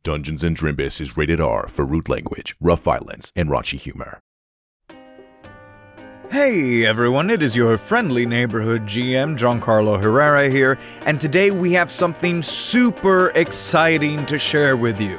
Dungeons & Drimbus is rated R for rude language, rough violence, and raunchy humor. Hey everyone, it is your friendly neighborhood GM, Giancarlo Herrera here, and today we have something super exciting to share with you.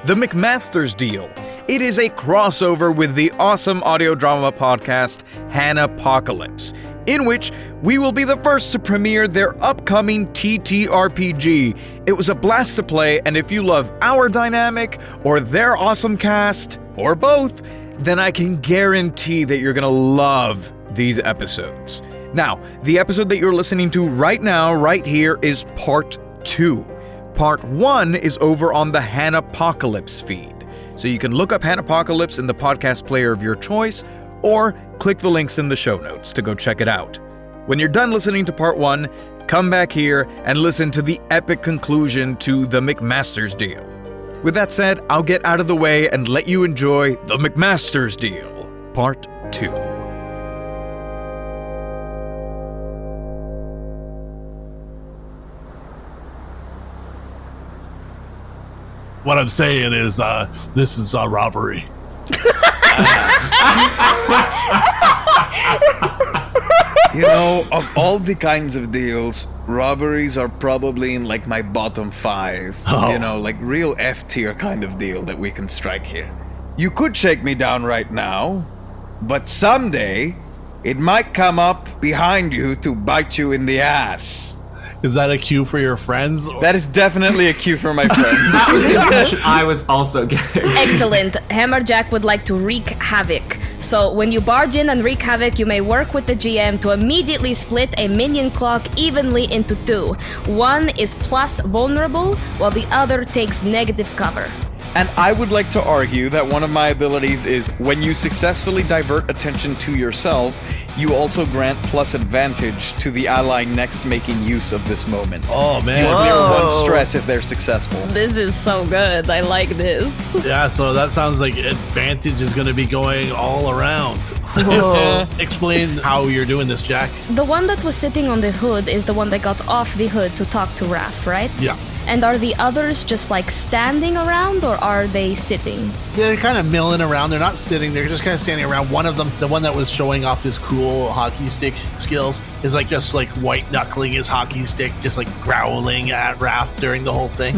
The McMaster's Deal. It is a crossover with the awesome audio drama podcast, Hannahpocalypse, in which we will be the first to premiere their upcoming TTRPG. It was a blast to play, and if you love our dynamic, or their awesome cast, or both, then I can guarantee that you're gonna love these episodes. Now, the episode that you're listening to right now, right here, is part 2. Part 1 is over on the Hannahpocalypse feed. So you can look up Hannahpocalypse in the podcast player of your choice, or click the links in the show notes to go check it out. When you're done listening to part 1, come back here and listen to the epic conclusion to the McMaster's Deal. With that said, I'll get out of the way and let you enjoy the McMaster's Deal, part 2. What I'm saying is, this is a robbery. You know, of all the kinds of deals, robberies are probably in like my bottom 5. Oh. You know, like real F tier kind of deal that we can strike here. You could shake me down right now, but someday it might come up behind you to bite you in the ass. Is that a cue for your friends? That is definitely a cue for my friends. That was the impression I was also getting. Excellent. Hammer Jac would like to wreak havoc. So when you barge in and wreak havoc, you may work with the GM to immediately split a minion clock evenly into 2. One is plus vulnerable, while the other takes negative cover. And I would like to argue that one of my abilities is when you successfully divert attention to yourself, you also grant plus advantage to the ally next making use of this moment. Oh, man. You clear Whoa. 1 stress if they're successful. This is so good. I like this. Yeah, so that sounds like advantage is going to be going all around. Explain how you're doing this, Jack. The one that was sitting on the hood is the one that got off the hood to talk to Raph, right? Yeah. And are the others just like standing around, or are they sitting? They're kind of milling around. They're not sitting. They're just kind of standing around. One of them, the one that was showing off his cool hockey stick skills, is like just like white knuckling his hockey stick, just like growling at Raph during the whole thing,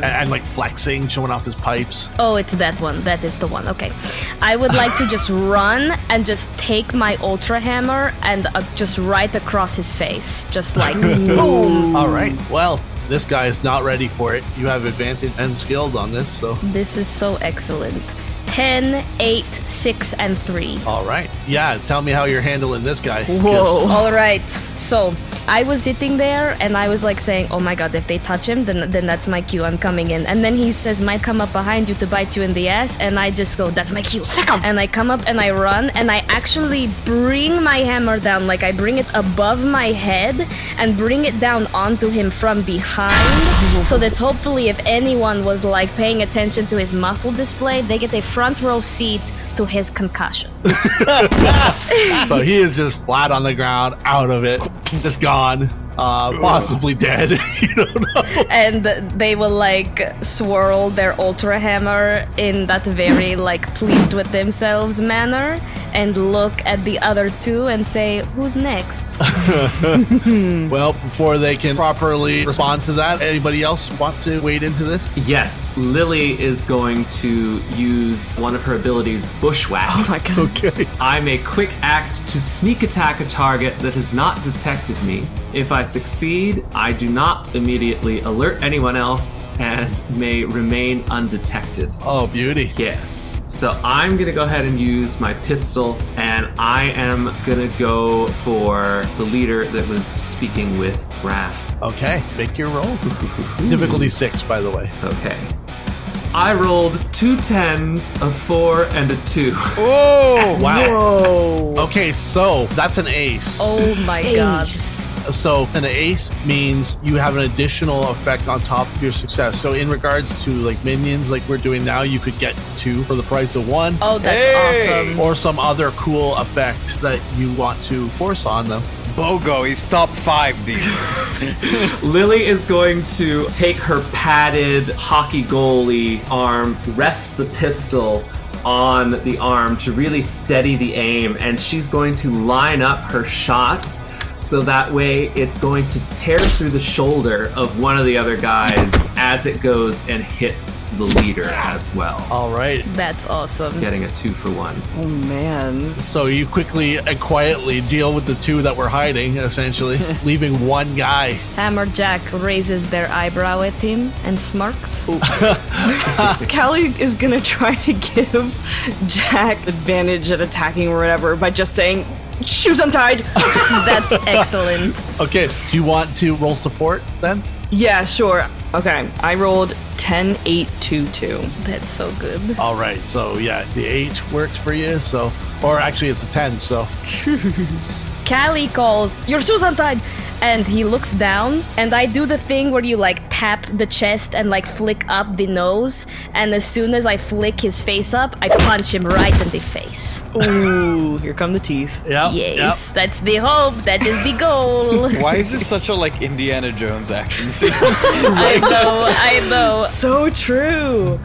and like flexing, showing off his pipes. Oh, it's that one. That is the one. Okay. I would like to just run and just take my Ultra Hammer and just right across his face. Just like, boom. All right. Well, this guy is not ready for it. You have advantage and skilled on this, so. This is so excellent. 10, 8, 6, and 3. All right. Yeah, tell me how you're handling this guy. Whoa. All right. So I was sitting there and I was like saying, oh my god, if they touch him, then that's my cue. I'm coming in. And then he says, might come up behind you to bite you in the ass. And I just go, that's my cue. And I come up and I run and I actually bring my hammer down. Like I bring it above my head and bring it down onto him from behind. So that hopefully if anyone was like paying attention to his muscle display, they get a front row seat to his concussion. So he is just flat on the ground, out of it, just gone, possibly dead. You don't know. And they will like swirl their Ultra Hammer in that very like pleased with themselves manner and look at the other 2 and say, who's next? Well, before they can properly respond to that, anybody else want to wade into this? Yes, Lily is going to use one of her abilities, Bushwhack. Oh my god. Okay. I may quick act to sneak attack a target that has not detected me. If I succeed, I do not immediately alert anyone else and may remain undetected. Oh, beauty. Yes. So I'm going to go ahead and use my pistol, and I am going to go for the leader that was speaking with Raph. Okay, make your roll. Difficulty 6, by the way. Okay. I rolled 2 10s, a 4, and a 2. Oh! Wow. Whoa. Okay, so that's an ace. Oh my god. So an ace means you have an additional effect on top of your success. So in regards to like minions like we're doing now, you could get 2 for the price of 1. Oh, that's awesome. Or some other cool effect that you want to force on them. BOGO, he's top 5 these. Lily is going to take her padded hockey goalie arm, rest the pistol on the arm to really steady the aim, and she's going to line up her shot so that way it's going to tear through the shoulder of one of the other guys as it goes and hits the leader as well. All right. That's awesome. Getting a 2-for-1. Oh, man. So you quickly and quietly deal with the two that were hiding, essentially, leaving one guy. Hammer Jac raises their eyebrow at him and smirks. Callie is gonna try to give Jack advantage at attacking or whatever by just saying, "Shoes untied." That's excellent. Okay, do you want to roll support then? Yeah, sure. Okay, I rolled 10, 8, 2, 2. That's so good. All right, so yeah, the 8 works for you, so, or actually it's a 10, so. Callie calls, "Your shoes untied!" And he looks down, and I do the thing where you like tap the chest and like flick up the nose, and as soon as I flick his face up, I punch him right in the face. Ooh, here come the teeth. Yeah. Yes, that's the hope, that is the goal. Why is this such a like Indiana Jones action scene? I know. So true.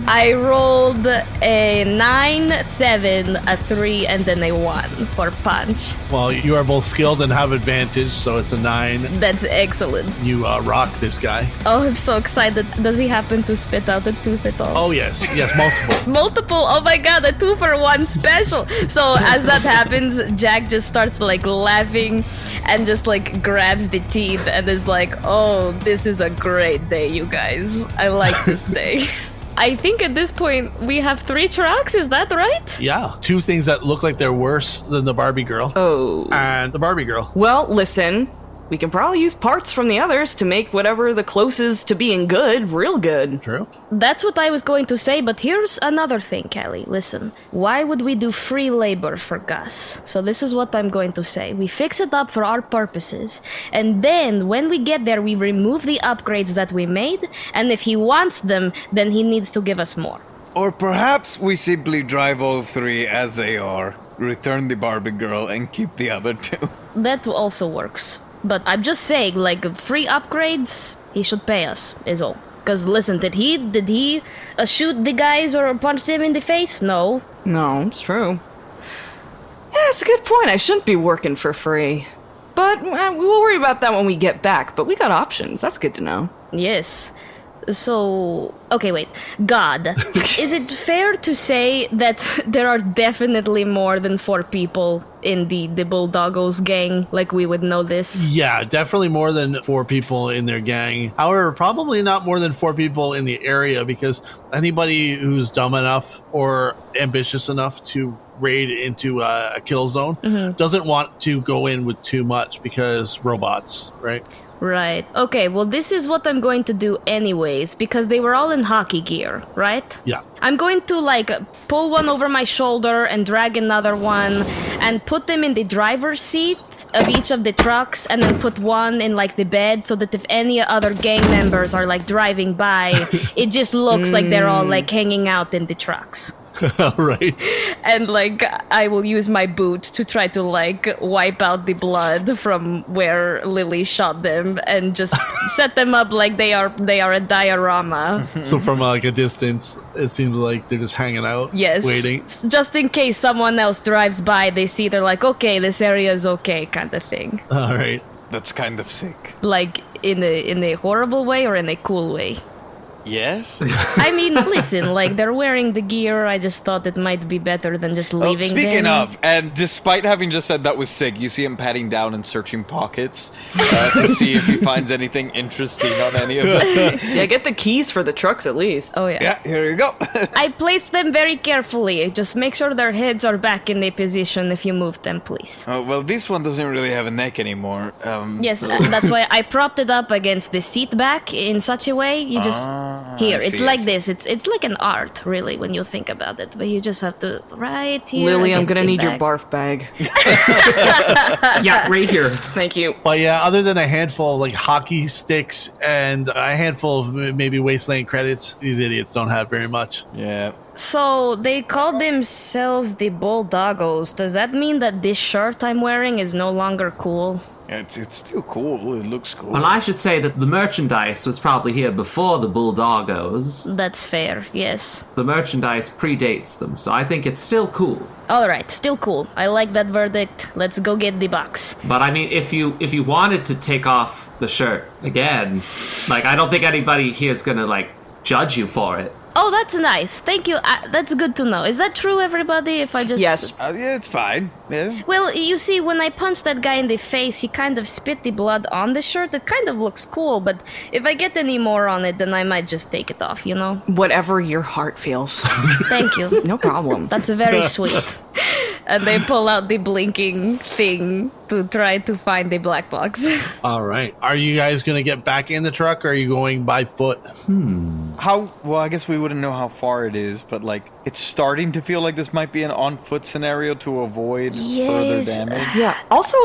I rolled a 9, 7, a 3, and then a 1 for punch. Well, you are both skilled and have advantage, so it's a 9. That's excellent. You rock this guy. Oh, I'm so excited. Does he happen to spit out a tooth at all? Oh, yes, multiple. Multiple? Oh my god, a 2-for-1 special. So as that happens, Jack just starts like laughing and just like grabs the teeth and is like, "Oh, this is a great day, you guys. I like this day." I think at this point we have 3 trucks, is that right? Yeah, 2 things that look like they're worse than the Barbie girl. Oh. And the Barbie girl. Well, listen. We can probably use parts from the others to make whatever the closest to being good, real good. True. That's what I was going to say, but here's another thing, Callie. Listen, why would we do free labor for Gus? So this is what I'm going to say. We fix it up for our purposes, and then when we get there, we remove the upgrades that we made, and if he wants them, then he needs to give us more. Or perhaps we simply drive all 3 as they are, return the Barbie girl, and keep the other 2. That also works. But I'm just saying, like, free upgrades, he should pay us, is all. Because, listen, did he shoot the guys or punch them in the face? No. No, it's true. Yeah, it's a good point. I shouldn't be working for free. But we'll worry about that when we get back. But we got options. That's good to know. Yes. So, okay, wait. God, is it fair to say that there are definitely more than 4 people in the Bulldogos gang? Like, we would know this? Yeah, definitely more than 4 people in their gang. However, probably not more than 4 people in the area, because anybody who's dumb enough or ambitious enough to raid into a kill zone doesn't want to go in with too much because robots, right? Right. Okay, well, this is what I'm going to do anyways, because they were all in hockey gear, right? Yeah. I'm going to, like, pull one over my shoulder and drag another one and put them in the driver's seat of each of the trucks and then put one in, like, the bed so that if any other gang members are, like, driving by, it just looks like they're all, like, hanging out in the trucks. Right. And, like, I will use my boot to try to, like, wipe out the blood from where Lily shot them and just set them up like they are a diorama. So from like a distance, it seems like they're just hanging out, Yes. waiting. Just in case someone else drives by, they see, they're like, okay, this area is okay, kind of thing. All right. That's kind of sick. Like, in a horrible way or in a cool way? Yes? I mean, listen, like, they're wearing the gear. I just thought it might be better than just leaving Speaking them. of, and despite having just said that was sick, you see him patting down and searching pockets to see if he finds anything interesting on any of them. Yeah, get the keys for the trucks at least. Oh, yeah. Yeah, here you go. I placed them very carefully. Just make sure their heads are back in their position if you move them, please. Oh, well, this one doesn't really have a neck anymore. Yes, that's why I propped it up against the seat back in such a way. You just Here, I it's see, I like see. this. It's like an art, really, when you think about it. But you just have to right here. Lily, I'm against gonna the need your back. barf bag. Yeah, right here. Thank you. But yeah, other than a handful of like hockey sticks and a handful of maybe wasteland credits, these idiots don't have very much. Yeah. So they call themselves the Bulldogos. Does that mean that this shirt I'm wearing is no longer cool? It's still cool. It looks cool. Well, I should say that the merchandise was probably here before the Bulldogos. That's fair, yes. The merchandise predates them, so I think it's still cool. Alright, still cool. I like that verdict. Let's go get the box. But I mean, if you wanted to take off the shirt again, like I don't think anybody here is gonna like judge you for it. Oh, that's nice. Thank you. That's good to know. Is that true, everybody? If I just... Yes. Yeah, it's fine. Yeah. Well, you see, when I punched that guy in the face, he kind of spit the blood on the shirt. It kind of looks cool, but if I get any more on it, then I might just take it off, you know? Whatever your heart feels. Thank you. No problem. That's very sweet. And they pull out the blinking thing to try to find the black box. All right. Are you guys going to get back in the truck or are you going by foot? Well, I guess we wouldn't know how far it is, but like, it's starting to feel like this might be an on-foot scenario to avoid further Yes. damage. Yeah. Also,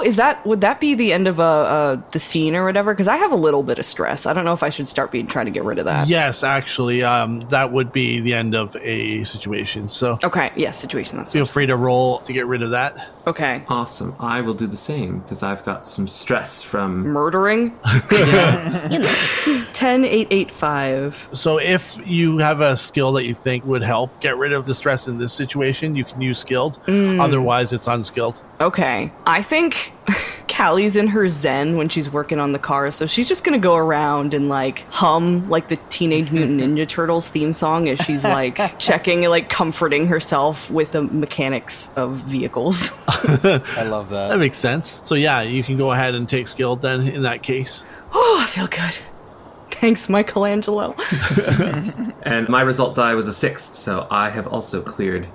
would that be the end of the scene or whatever? Because I have a little bit of stress. I don't know if I should start trying to get rid of that. Yes, actually, that would be the end of a situation. So Okay. Yeah. Situation. That's feel free to roll to get rid of that. okay. Awesome. I will do the same because I've got some stress from. Murdering. You know. 10, 8, 8, 5. So if you have a skill that you think would help get rid of the stress in this situation, you can use skilled. Otherwise, it's unskilled. Okay. I think Callie's in her zen when she's working on the car, so she's just gonna go around and like hum like the Teenage Mutant Ninja Turtles theme song as she's like checking and like comforting herself with the mechanics of vehicles. I love that. That makes sense. So yeah, you can go ahead and take skilled then in that case. Oh, I feel good. Thanks, Michelangelo. And my result die was a 6, so I have also cleared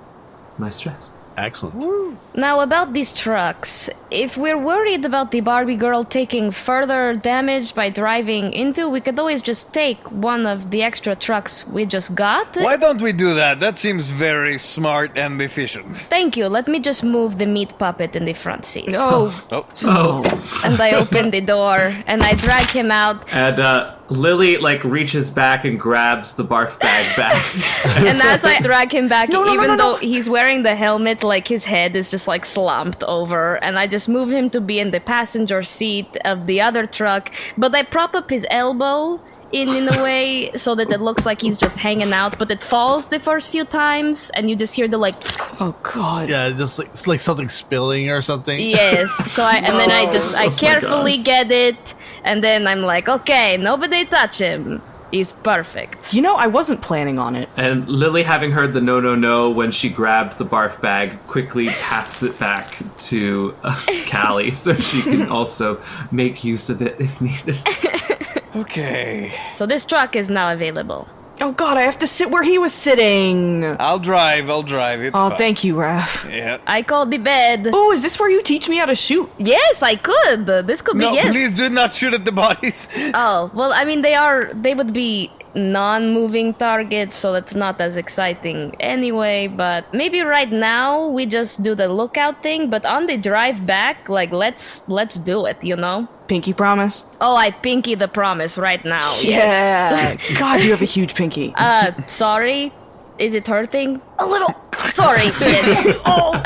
my stress. Excellent. Now, about these trucks, if we're worried about the Barbie girl taking further damage by driving into, we could always just take one of the extra trucks we just got. Why don't we do that? That seems very smart and efficient. Thank you. Let me just move the meat puppet in the front seat. Oh, Oh. And I open the door, and I drag him out. And Lily like reaches back and grabs the barf bag back. And as I drag him back, No, even though he's wearing the helmet, like his head is just like slumped over, and I just move him to be in the passenger seat of the other truck, but I prop up his elbow in a way so that it looks like he's just hanging out, but it falls the first few times, and you just hear the like, oh God. Yeah, just like it's like something spilling or something. yes. So then I carefully get it, and then I'm like, okay, nobody touch him. He's perfect. You know, I wasn't planning on it. And Lily, having heard the no when she grabbed the barf bag, quickly passes it back to Callie so she can also make use of it if needed. Okay. So this truck is now available. Oh God, I have to sit where he was sitting. I'll drive. It's Oh, fine. thank you, Raph. Yeah. I called the bed. Oh, is this where you teach me how to shoot? Yes, I could. This could be No, yes. please do not shoot at the bodies. Oh, well, I mean, they would be non-moving targets, so that's not as exciting anyway, but maybe right now we just do the lookout thing, but on the drive back, like, let's do it, you know? Pinky promise? Oh, I pinky the promise right now, yes. Yeah. God, you have a huge pinky. Sorry? Is it hurting? a little. Sorry, yes. Oh,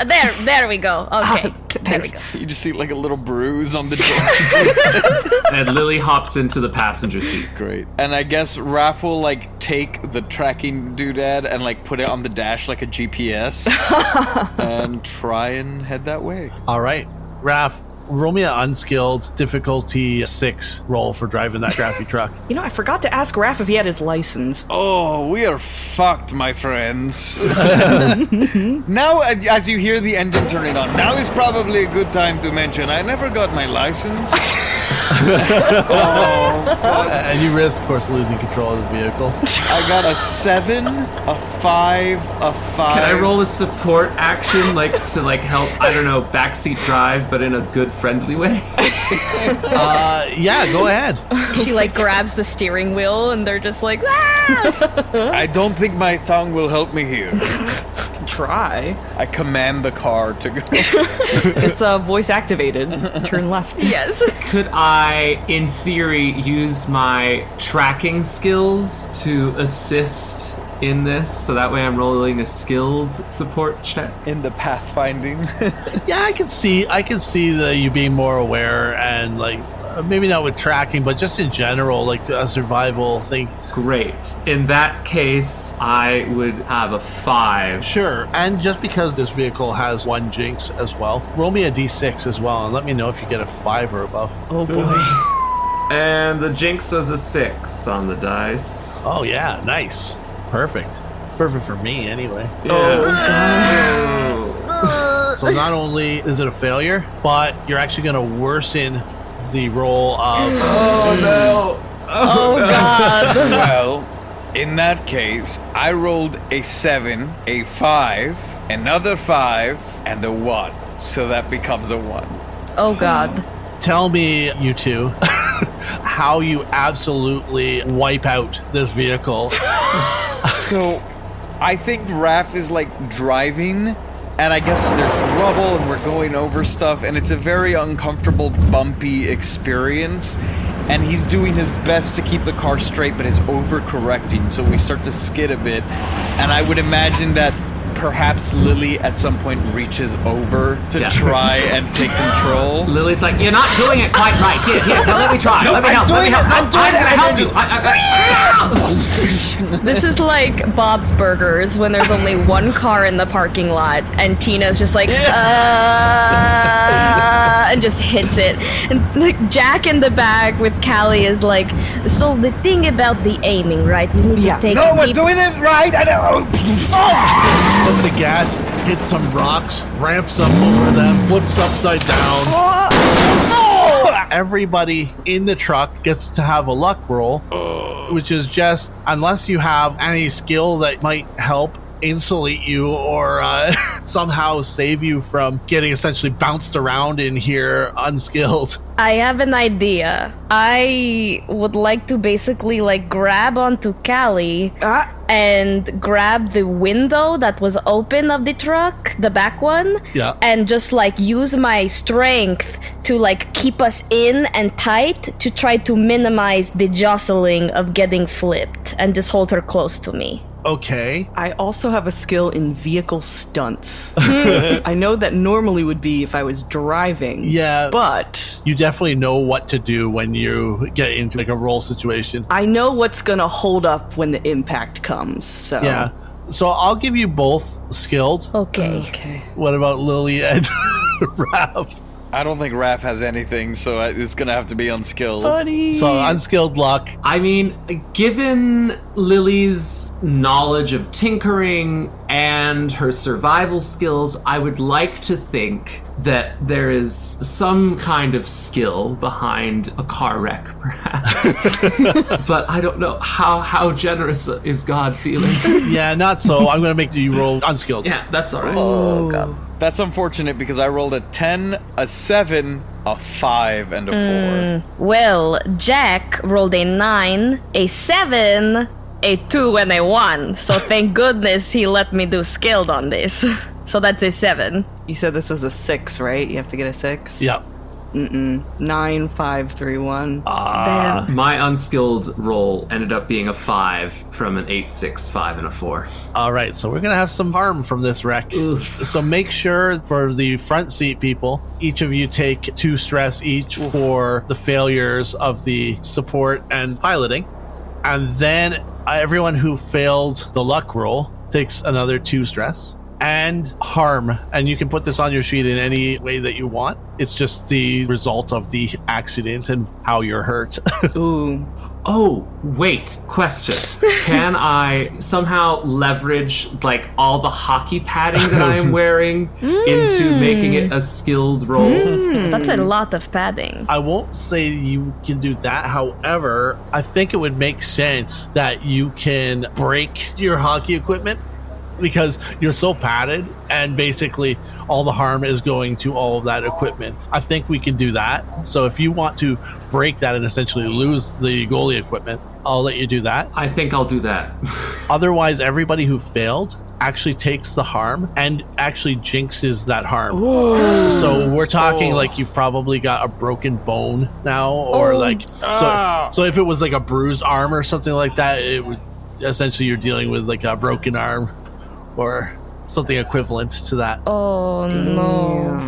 there we go. Okay, there we thanks. go. You just see like a little bruise on the door. And Lily hops into the passenger seat. Great. And I guess Raph will like take the tracking doodad and like put it on the dash like a GPS and try and head that way. All right, Raph, roll me an unskilled difficulty 6 roll for driving that crappy truck. You know, I forgot to ask Raph if he had his license. Oh, we are fucked, my friends. Now, as you hear the engine turning on, now is probably a good time to mention I never got my license. And you risk, of course, losing control of the vehicle. I got a 7, a 5, a 5. Can I roll a support action, to help, I don't know, backseat drive, but in a good, friendly way? Yeah, go ahead. She grabs the steering wheel and they're just like, ah! I don't think my tongue will help me here. Try. I command the car to go. It's voice activated. Turn left. Yes. Could I, in theory, use my tracking skills to assist in this? So that way I'm rolling a skilled support check. In the pathfinding. Yeah, I can see you being more aware and maybe not with tracking, but just in general, a survival thing. Great. In that case, I would have a 5. Sure, and just because this vehicle has 1 jinx as well, roll me a d6 as well, and let me know if you get a 5 or above. Oh boy. And the jinx was a 6 on the dice. Oh yeah, nice. Perfect for me anyway. Yeah. So not only is it a failure, but you're actually going to worsen the roll of... Oh no. Oh God. Well, in that case, I rolled a 7, a 5, another 5, and a 1. So that becomes a 1. Oh God. Tell me, you two, how you absolutely wipe out this vehicle. So, I think Raph is driving, and I guess there's rubble and we're going over stuff, and it's a very uncomfortable, bumpy experience. And he's doing his best to keep the car straight, but is overcorrecting, so we start to skid a bit. And I would imagine that perhaps Lily at some point reaches over to try and take control. Lily's like, you're not doing it quite right. Here, let me try. No, let me help. I'm doing it. This is like Bob's Burgers when there's only one car in the parking lot and Tina's just and just hits it. And Jack in the back with Callie is like, so the thing about the aiming, right? You need to take No, we're doing it right. I know. Put the gas, hits some rocks, ramps up over them, flips upside down. Everybody in the truck gets to have a luck roll, which is just, unless you have any skill that might help insulate you or somehow save you from getting essentially bounced around in here unskilled. I have an idea. I would like to basically grab onto Callie and grab the window that was open of the truck, the back one, and just use my strength to keep us in and tight to try to minimize the jostling of getting flipped and just hold her close to me. Okay. I also have a skill in vehicle stunts. I know that normally would be if I was driving. Yeah. But you definitely know what to do when you get into a roll situation. I know what's going to hold up when the impact comes. So yeah. So I'll give you both skilled. Okay. What about Lily and Raph? I don't think Raph has anything, so it's gonna have to be unskilled. Funny. So unskilled luck. I mean, given Lily's knowledge of tinkering and her survival skills, I would like to think that there is some kind of skill behind a car wreck, perhaps. But I don't know how generous is God feeling. Yeah, not so. I'm going to make you roll unskilled. Yeah, that's all right. Oh, God. That's unfortunate because I rolled a 10, a 7, a 5, and a 4. Well, Jack rolled a 9, a 7, a 2, and a 1. So thank goodness he let me do skilled on this. So that's a 7. You said this was a 6, right? You have to get a 6? Yep. 9, 5, 3, 1. Damn. My unskilled roll ended up being a 5 from an 8, 6, 5, and a 4. All right, so we're going to have some harm from this wreck. Oof. So make sure for the front seat people, each of you take 2 stress each for the failures of the support and piloting. And then everyone who failed the luck roll takes another 2 stress. and harm. And you can put this on your sheet in any way that you want. It's just the result of the accident and how you're hurt. Ooh. Oh, wait, question. Can I somehow leverage like all the hockey padding that I am wearing into making it a skilled roll? That's a lot of padding. I won't say you can do that. However, I think it would make sense that you can break your hockey equipment because you're so padded and basically all the harm is going to all of that equipment. I think we can do that. So if you want to break that and essentially lose the goalie equipment, I'll let you do that. I think I'll do that. Otherwise, everybody who failed actually takes the harm and actually jinxes that harm. Ooh. So we're talking like you've probably got a broken bone now, or so if it was like a bruised arm or something like that, it would essentially you're dealing with like a broken arm or something equivalent to that. Oh no.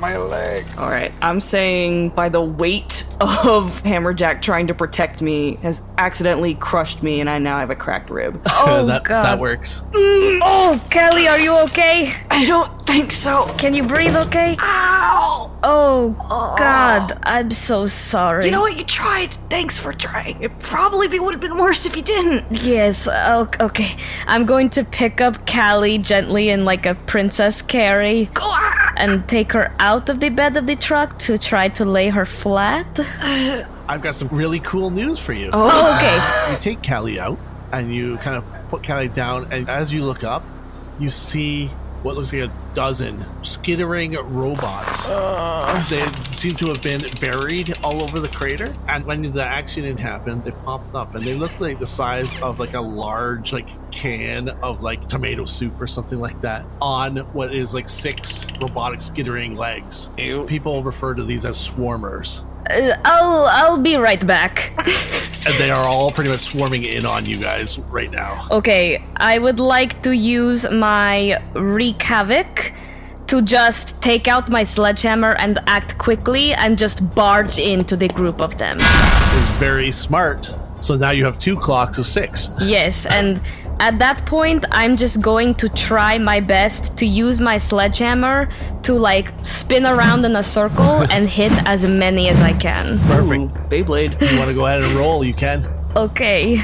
My leg. All right, I'm saying by the weight of Hammer Jac trying to protect me has accidentally crushed me, and I now have a cracked rib. Oh that god. works. Oh, Callie, are you okay? I don't think so. Can you breathe okay? Ow! Oh god, I'm so sorry. You know what? You tried. Thanks for trying. It probably would have been worse if you didn't. Yes, okay. I'm going to pick up Callie gently in like a princess carry and take her out of the bed of the truck to try to lay her flat. I've got some really cool news for you. Oh, okay. You take Callie out and you kind of put Callie down, and as you look up, you see what looks like a dozen skittering robots. They seem to have been buried all over the crater, and when the accident happened, they popped up and they looked like the size of like a large like can of like tomato soup or something like that on what is like 6 robotic skittering legs. Ew. People refer to these as swarmers. I'll be right back. And they are all pretty much swarming in on you guys right now. Okay, I would like to use my Wreak Havoc to just take out my sledgehammer and act quickly and just barge into the group of them. It's very smart. So now you have 2 clocks of 6. Yes, and at that point, I'm just going to try my best to use my sledgehammer to like spin around in a circle and hit as many as I can. Perfect. Ooh, Beyblade. You want to go ahead and roll, you can. Okay.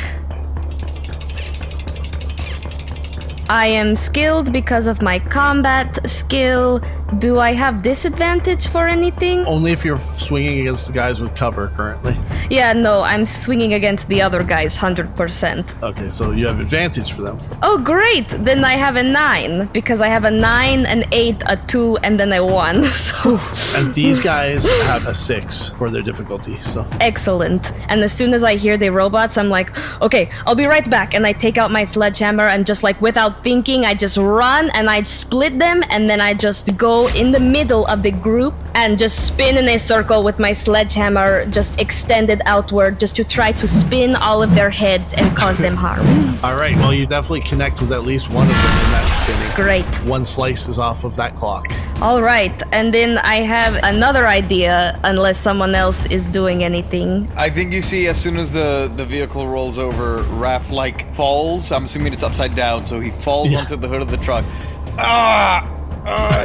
I am skilled because of my combat skill. Do I have disadvantage for anything? Only if you're swinging against the guys with cover currently. Yeah, no, I'm swinging against the other guys 100%. Okay, so you have advantage for them. Oh, great! Then I have a 9, because I have a 9, an 8, a 2, and then a 1. So And these guys have a 6 for their difficulty, so. excellent. And as soon as I hear the robots, I'm like, okay, I'll be right back. And I take out my sledgehammer and just like without thinking, I just run and I split them, and then I just go in the middle of the group and just spin in a circle with my sledgehammer just extended outward just to try to spin all of their heads and cause them harm. All right, well, you definitely connect with at least one of them in that spinning. Great. 1 slice is off of that clock. All right, and then I have another idea, unless someone else is doing anything. I think you see as soon as the vehicle rolls over, Raph like falls. I'm assuming it's upside down, so he falls onto the hood of the truck.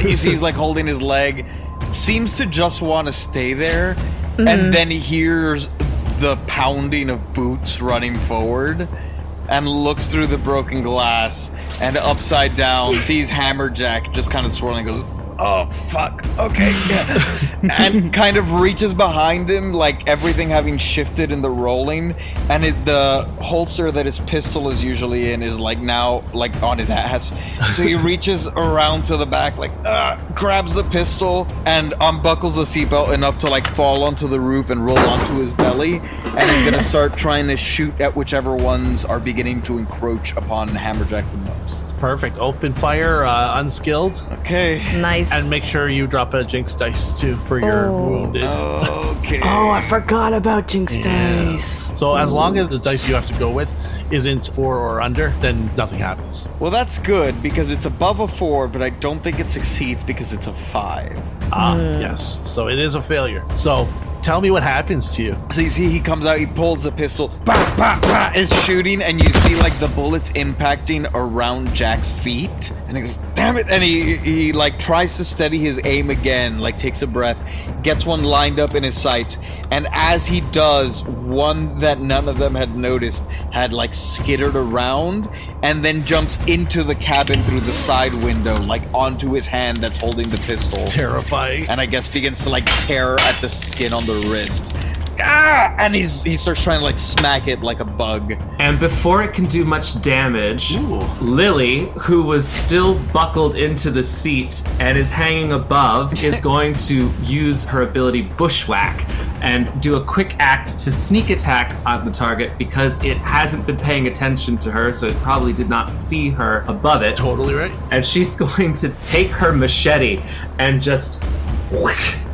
You see he's like holding his leg, seems to just want to stay there, and then he hears the pounding of boots running forward and looks through the broken glass and upside down sees Hammer Jac just kind of swirling, goes, oh fuck, okay, and kind of reaches behind him, like everything having shifted in the rolling, and the holster that his pistol is usually in is like now like on his ass, so he reaches around to the back, like grabs the pistol and unbuckles the seatbelt enough to like fall onto the roof and roll onto his belly, and he's gonna start trying to shoot at whichever ones are beginning to encroach upon Hammer Jac the most. Perfect. Open fire, unskilled. Okay. Nice. And make sure you drop a jinx dice too for your wounded. Okay. Oh, I forgot about Jinx dice. So as long as the dice you have to go with isn't 4 or under, then nothing happens. Well, that's good because it's above a 4, but I don't think it succeeds because it's a 5. Yes. So it is a failure. So tell me what happens to you. So you see he comes out, he pulls the pistol, bah, bah, bah, is shooting, and you see like the bullets impacting around Jack's feet. And he goes, damn it. And he like tries to steady his aim again, like takes a breath, gets one lined up in his sights. And as he does, one that none of them had noticed had like skittered around and then jumps into the cabin through the side window, like onto his hand that's holding the pistol. Terrifying. And I guess begins to like tear at the skin on the wrist. Ah! And he starts trying to like smack it like a bug. And before it can do much damage, Lily, who was still buckled into the seat and is hanging above, is going to use her ability Bushwhack and do a quick act to sneak attack on the target because it hasn't been paying attention to her, so it probably did not see her above it. Totally right. And she's going to take her machete and just...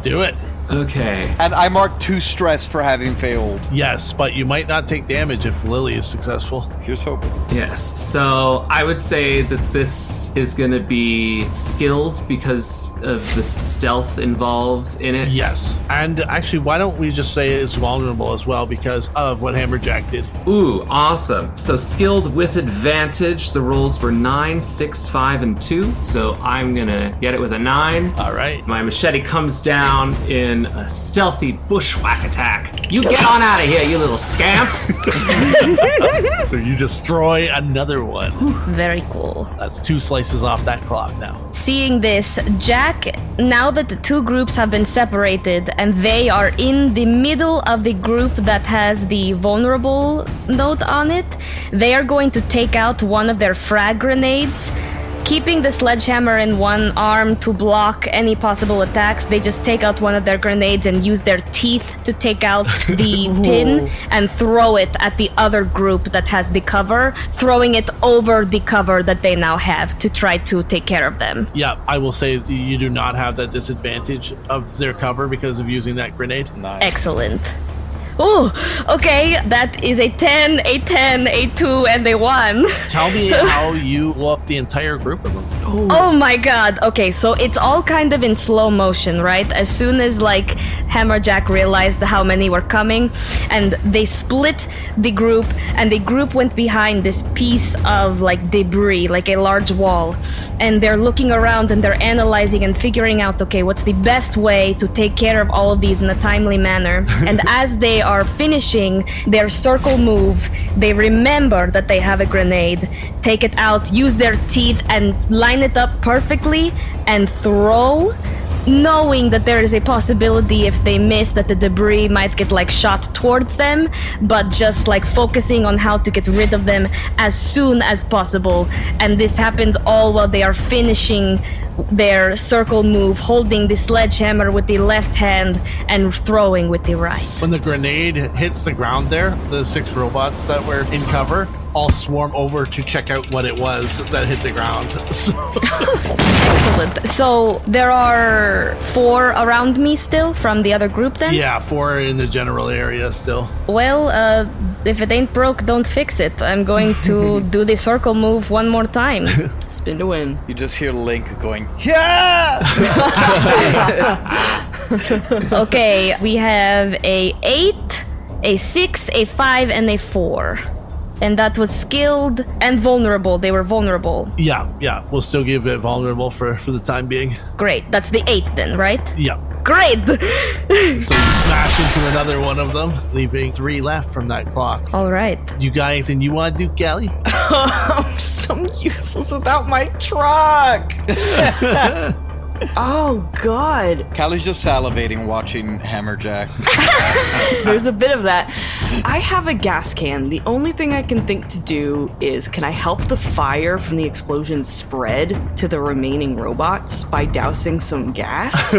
Do it. Okay. And I mark 2 stress for having failed. Yes, but you might not take damage if Lily is successful. Here's hoping. Yes, so I would say that this is going to be skilled because of the stealth involved in it. Yes. And actually, why don't we just say it's vulnerable as well because of what Hammer Jac did? Ooh, awesome. So skilled with advantage. The rolls were 9, 6, 5, and 2. So I'm going to get it with a 9. All right. My machete comes down in a stealthy bushwhack attack. You get on out of here, you little scamp. So you destroy another one. Very cool. That's 2 slices off that clock now. Seeing this, Jack, now that the 2 groups have been separated and they are in the middle of the group that has the vulnerable note on it, they are going to take out one of their frag grenades. Keeping the sledgehammer in one arm to block any possible attacks, they just take out one of their grenades and use their teeth to take out the pin and throw it at the other group that has the cover, throwing it over the cover that they now have to try to take care of them. Yeah, I will say you do not have that disadvantage of their cover because of using that grenade. Nice. Excellent. Ooh, okay, that is a 10, a 10, a 2, and a 1. Tell me how you blow up the entire group of them. Oh my god. Okay, so it's all kind of in slow motion, right? As soon as like Hammer Jac realized how many were coming, and they split the group, and the group went behind this piece of like debris, like a large wall. And they're looking around and they're analyzing and figuring out, okay, what's the best way to take care of all of these in a timely manner. And as they are finishing their circle move, they remember that they have a grenade, take it out, use their teeth and line it up perfectly and throw, knowing that there is a possibility if they miss that the debris might get like shot towards them, but just like focusing on how to get rid of them as soon as possible. And this happens all while they are finishing their circle move, holding the sledgehammer with the left hand and throwing with the right. When the grenade hits the ground there, the 6 robots that were in cover all swarm over to check out what it was that hit the ground. Excellent. So there are 4 around me still from the other group then? Yeah, 4 in the general area still. Well, if it ain't broke, don't fix it. I'm going to do the circle move one more time. Spin to win. You just hear Link going, yeah! Okay, we have a 8, a 6, a 5, and a 4. And that was skilled and vulnerable. They were vulnerable. Yeah. We'll still give it vulnerable for the time being. Great. That's the 8 then, right? Yeah. Great! So you smash into another one of them, leaving 3 left from that clock. All right. You got anything you want to do, Callie? I'm so useless without my truck. Oh, God. Callie's just salivating watching Hammer Jac. There's a bit of that. I have a gas can. The only thing I can think to do is, can I help the fire from the explosion spread to the remaining robots by dousing some gas?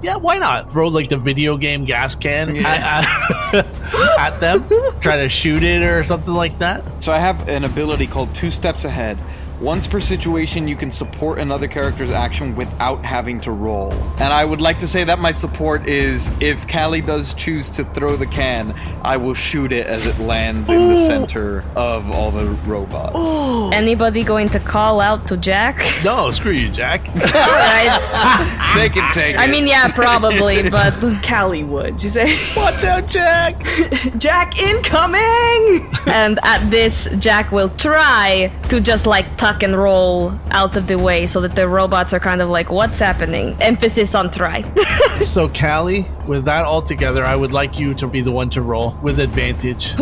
Yeah, why not? Throw like the video game gas can at them. Try to shoot it or something like that. So I have an ability called 2 Steps Ahead. Once per situation, you can support another character's action without having to roll. And I would like to say that my support is if Callie does choose to throw the can, I will shoot it as it lands in the center of all the robots. Anybody going to call out to Jack? No, screw you, Jack. All right. Take it. I mean, yeah, probably, but Callie would. You say, Watch out, Jack. Jack incoming! and at this, Jack will try to just like tuck and roll out of the way so that the robots are kind of like, what's happening? Emphasis on try. So, Callie, with that all together, I would like you to be the one to roll with advantage.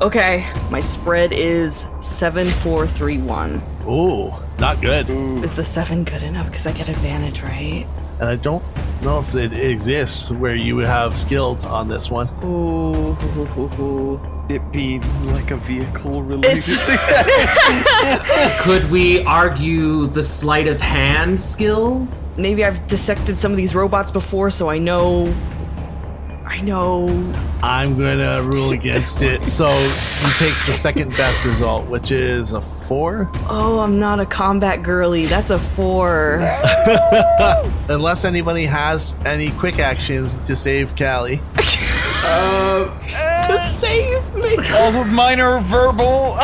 Okay, my spread is 7, 4, 3, 1. Ooh, not good. Is the 7 good enough? Because I get advantage, right? And I don't know if it exists where you would have skilled on this one. Ooh. It being like a vehicle related. Could we argue the sleight of hand skill? Maybe I've dissected some of these robots before, so I know. I'm gonna rule against it. So you take the second best result, which is a 4. Oh, I'm not a combat girly. That's a 4. Unless anybody has any quick actions to save Callie. To save me. All of mine are verbal.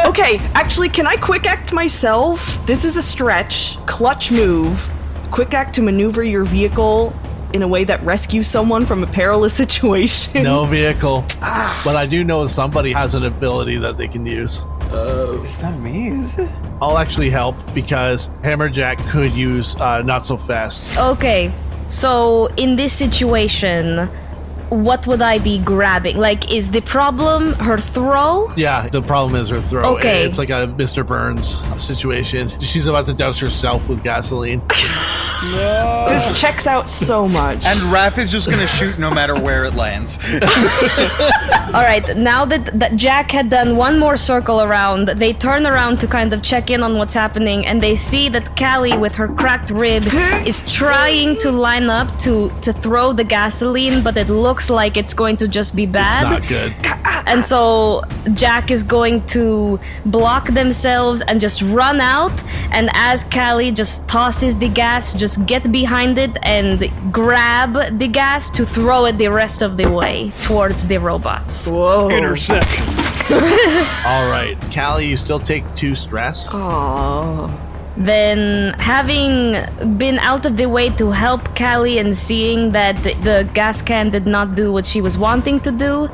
Okay, actually, can I quick act myself? This is a stretch. Clutch move. Quick act to maneuver your vehicle in a way that rescues someone from a perilous situation. No vehicle. But I do know somebody has an ability that they can use. It's not me, is it? I'll actually help because Hammer Jac could use not so fast. Okay, so in this situation, what would I be grabbing? Like, is the problem her throw? Yeah, the problem is her throw. Okay. It's like a Mr. Burns situation. She's about to douse herself with gasoline. This checks out so much. And Raph is just gonna shoot no matter where it lands. All right, now that Jack had done one more circle around, they turn around to kind of check in on what's happening, and they see that Callie, with her cracked rib, is trying to line up to throw the gasoline, but it looks like it's going to just be bad. It's not good. And so Jack is going to block themselves and just run out, and as Callie just tosses the gas, just get behind it and grab the gas to throw it the rest of the way towards the robots. Whoa. Intersect. All right. Callie, you still take 2 stress. Aww. Then, having been out of the way to help Callie and seeing that the gas can did not do what she was wanting to do,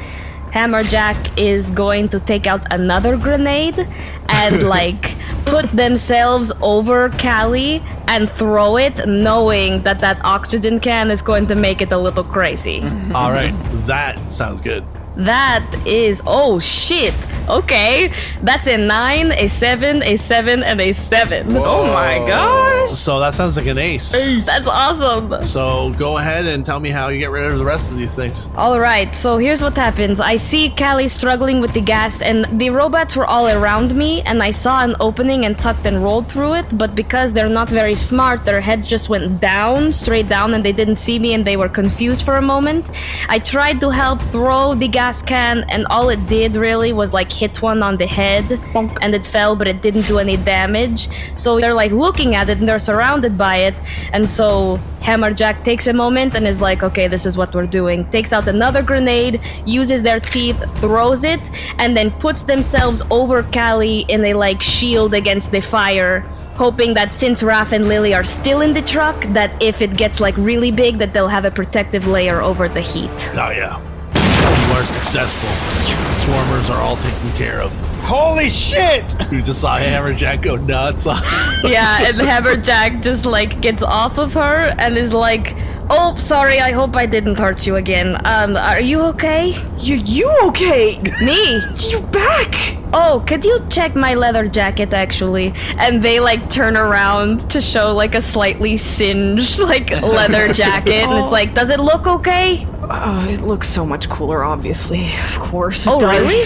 Hammer Jac is going to take out another grenade and like put themselves over Callie and throw it, knowing that that oxygen can is going to make it a little crazy. All right. That sounds good. That is, oh shit. Okay, that's a 9, a 7, a 7, and a 7. Oh my gosh. So that sounds like an ace. That's awesome. So go ahead and tell me how you get rid of the rest of these things. All right, so here's what happens. I see Callie struggling with the gas, and the robots were all around me, and I saw an opening and tucked and rolled through it, but because they're not very smart, their heads just went down, straight down, and they didn't see me, and they were confused for a moment. I tried to help throw the gas can, and all it did really was like hit one on the head, bonk, and it fell, but it didn't do any damage. So they're like looking at it, and they're surrounded by it, and so Hammer Jac takes a moment and is like, okay, this is what we're doing. Takes out another grenade, uses their teeth, throws it, and then puts themselves over Callie in a like shield against the fire, hoping that since Raph and Lily are still in the truck, that if it gets like really big, that they'll have a protective layer over the heat. Oh, yeah. You are successful. The swarmers are all taken care of. Holy shit! You just saw Hammer Jac go nuts. Yeah, and Hammer Jac just like gets off of her and is like, oh, sorry, I hope I didn't hurt you again. Are you okay? You okay? Me? You back? Oh, could you check my leather jacket, actually? And they, like, turn around to show, like, a slightly singed, like, leather jacket. And it's like, does it look okay? It looks so much cooler, obviously. Of course it Oh, does. really?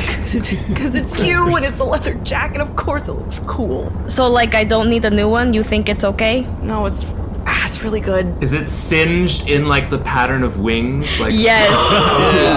Because it's you and it's a leather jacket. Of course it looks cool. So, like, I don't need a new one? You think it's okay? No, it's really good. Is it singed in like the pattern of wings? Like Yes.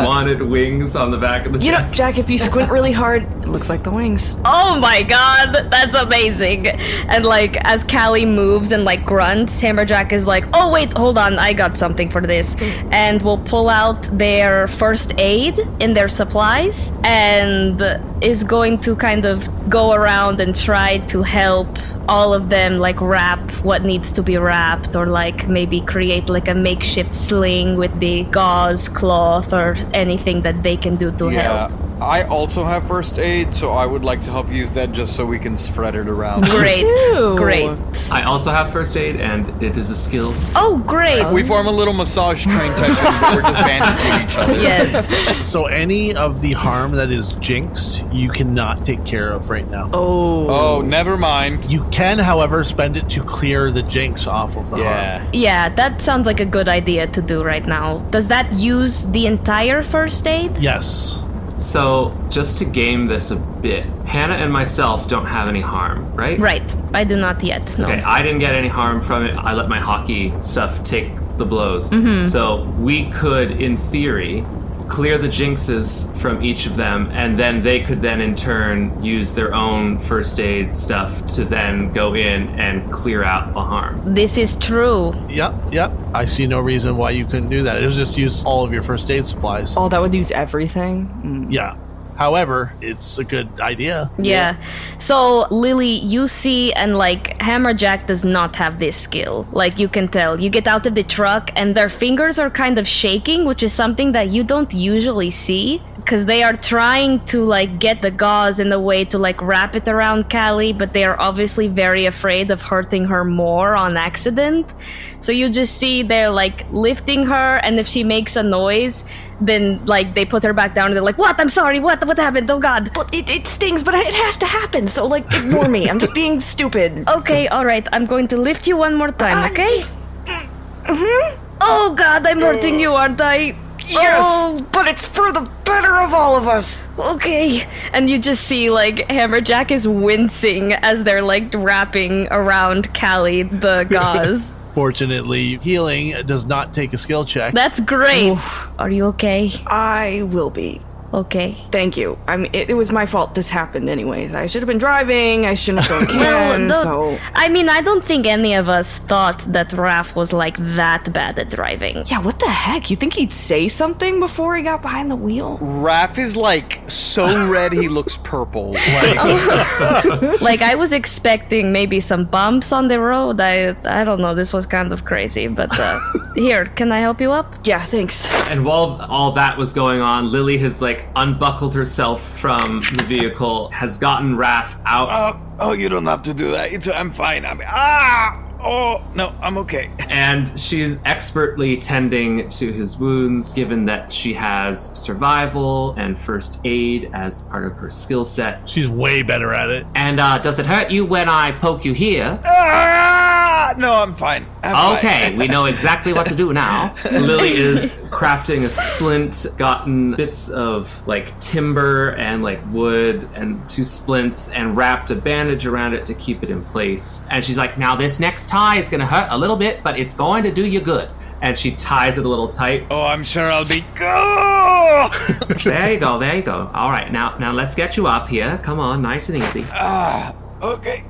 you wanted wings on the back of the You know, jacket? Jack, if you squint really hard, it looks like the wings. Oh my god, that's amazing. And like as Callie moves and like grunts, Hammer Jac is like, oh wait, hold on, I got something for this. And will pull out their first aid in their supplies and is going to kind of go around and try to help all of them like wrap what needs to be wrapped, or like maybe create like a makeshift sling with the gauze cloth or anything that they can do to help. I also have first aid, so I would like to help use that just so we can spread it around. Great, too. great. I also have first aid, and it is a skill. Oh, great. We form a little massage train tension, but we're just bandaging each other. Yes. So any of the harm that is jinxed, you cannot take care of right now. Oh, never mind. You can, however, spend it to clear the jinx off of the harm. Yeah. Yeah, that sounds like a good idea to do right now. Does that use the entire first aid? Yes. So, just to game this a bit, Hannah and myself don't have any harm, right? Right. I do not yet. No. Okay, I didn't get any harm from it. I let my hockey stuff take the blows. So, we could, in theory, clear the jinxes from each of them, and then they could then in turn use their own first aid stuff to then go in and clear out the harm. This is true. Yep. I see no reason why you couldn't do that. It was just use all of your first aid supplies. Oh, that would use everything? Yeah. However, it's a good idea. Yeah. So, Lily, you see, and like, Hammer Jac does not have this skill. Like, you can tell. You get out of the truck, and their fingers are kind of shaking, which is something that you don't usually see. Because they are trying to, like, get the gauze in a way to, like, wrap it around Callie, but they are obviously very afraid of hurting her more on accident. So you just see they're, like, lifting her, and if she makes a noise, then, like, they put her back down, and they're like, what? I'm sorry, what happened? Oh, God. But it stings, but it has to happen, so, like, ignore me. I'm just being stupid. Okay, alright, I'm going to lift you one more time, okay? Oh, God, I'm hurting you, aren't I? Yes, Oh, but it's for the better of all of us. okay. And you just see, like, Hammer Jac is wincing as they're, like, wrapping around Callie the gauze. Fortunately, healing does not take a skill check. That's great. Are you okay? I will be. Okay. Thank you. I mean, it was my fault this happened anyways. I should have been driving. I shouldn't have thrown cans, so... I mean, I don't think any of us thought that Raph was, like, that bad at driving. Yeah, what the heck? You think he'd say something before he got behind the wheel? Raph is like so red he looks purple. Like, I was expecting maybe some bumps on the road. I don't know, this was kind of crazy, but here, can I help you up? Yeah, thanks. And while all that was going on, Lily has like unbuckled herself from the vehicle, has gotten Raph out. Oh, you don't have to do that. I'm fine. Oh, no, I'm okay. And she's expertly tending to his wounds, given that she has survival and first aid as part of her skill set. She's way better at it. And does it hurt you when I poke you here? No, I'm fine. Okay, we know exactly what to do now. Lily is crafting a splint, gotten bits of like timber and like wood and 2 splints and wrapped a bandage around it to keep it in place. And she's like, now this next tie is gonna hurt a little bit, but it's going to do you good. And she ties it a little tight. Oh, I'm sure I'll be... There you go. All right, now let's get you up here. Come on, nice and easy. Okay.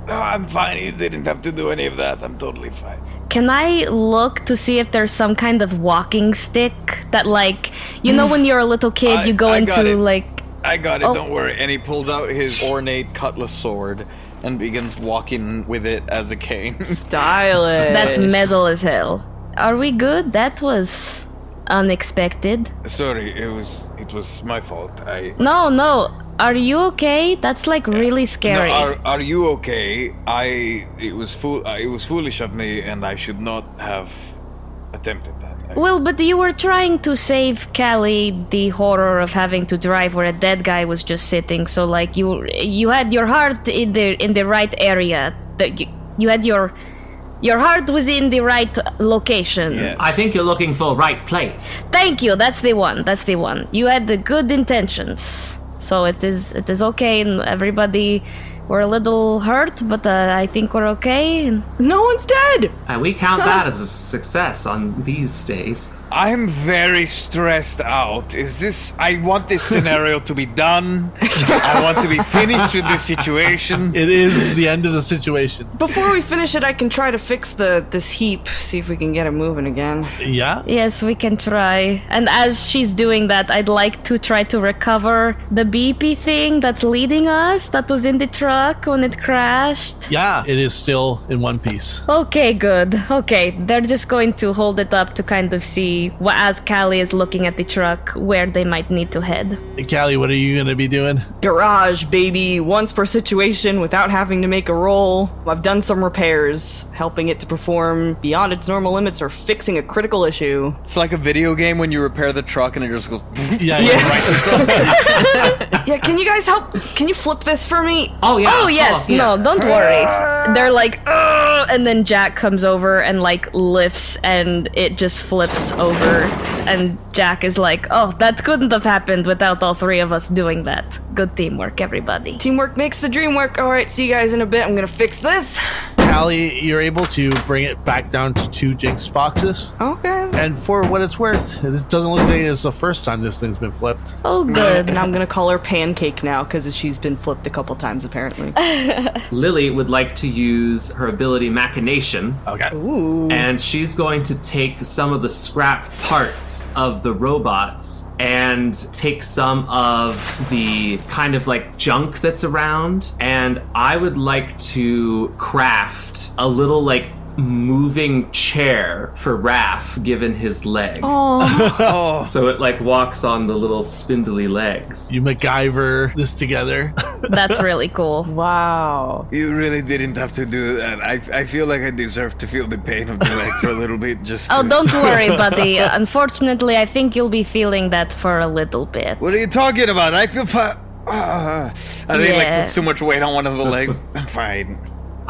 No, I'm fine. You didn't have to do any of that. I'm totally fine. Can I look to see if there's some kind of walking stick that, like, you know when you're a little kid, you go I got into, it. like... I got it, Oh. don't worry. And he pulls out his ornate cutlass sword and begins walking with it as a cane. Stylish. That's metal as hell. Are we good? That was unexpected. Sorry, it was my fault. No. Are you okay? That's like really scary. No, are you okay? It was foolish of me, and I should not have attempted that. Well, but you were trying to save Callie the horror of having to drive where a dead guy was just sitting. So like you had your heart in the right area. You had your heart was in the right location. Yes. I think you're looking for right place. Thank you. That's the one. You had the good intentions. So it is okay, and everybody We're a little hurt, but I think we're okay. No one's dead. And we count that as a success on these days. I'm very stressed out. I want this scenario to be done. I want to be finished with this situation. It is the end of the situation. Before we finish it, I can try to fix this heap. See if we can get it moving again. Yeah? Yes, we can try. And as she's doing that, I'd like to try to recover the beepy thing that's leading us, that was in the truck when it crashed. Yeah, it is still in one piece. Okay, good. Okay, they're just going to hold it up to kind of see, as Callie is looking at the truck, where they might need to head. Callie, what are you going to be doing? Garage, baby. Once per situation without having to make a roll. I've done some repairs, helping it to perform beyond its normal limits or fixing a critical issue. It's like a video game when you repair the truck and it just goes... Yeah. Yeah, can you guys help? Can you flip this for me? Oh, yeah. Oh, yes. No, don't worry. They're like, "Ugh," and then Jack comes over and like lifts and it just flips over. And Jack is like, oh, that couldn't have happened without all three of us doing that. Good teamwork, everybody. Teamwork makes the dream work. All right, see you guys in a bit. I'm gonna fix this. Callie, you're able to bring it back down to 2 Jinx boxes. Okay. And for what it's worth, this doesn't look like it's the first time this thing's been flipped. Oh, good. And I'm gonna call her Pancake now because she's been flipped a couple times apparently. Lily would like to use her ability Machination. Okay. Ooh. And she's going to take some of the scrap parts of the robots and take some of the kind of like junk that's around. And I would like to craft a little like moving chair for Raph given his leg. Oh. So it like walks on the little spindly legs. You MacGyver this together. That's really cool. Wow. You really didn't have to do that. I feel like I deserve to feel the pain of the leg for a little bit. Just Oh, to... don't worry, buddy. Unfortunately, I think you'll be feeling that for a little bit. What are you talking about? I feel fine. I think like Yeah. put too much weight on one of the legs. I'm fine.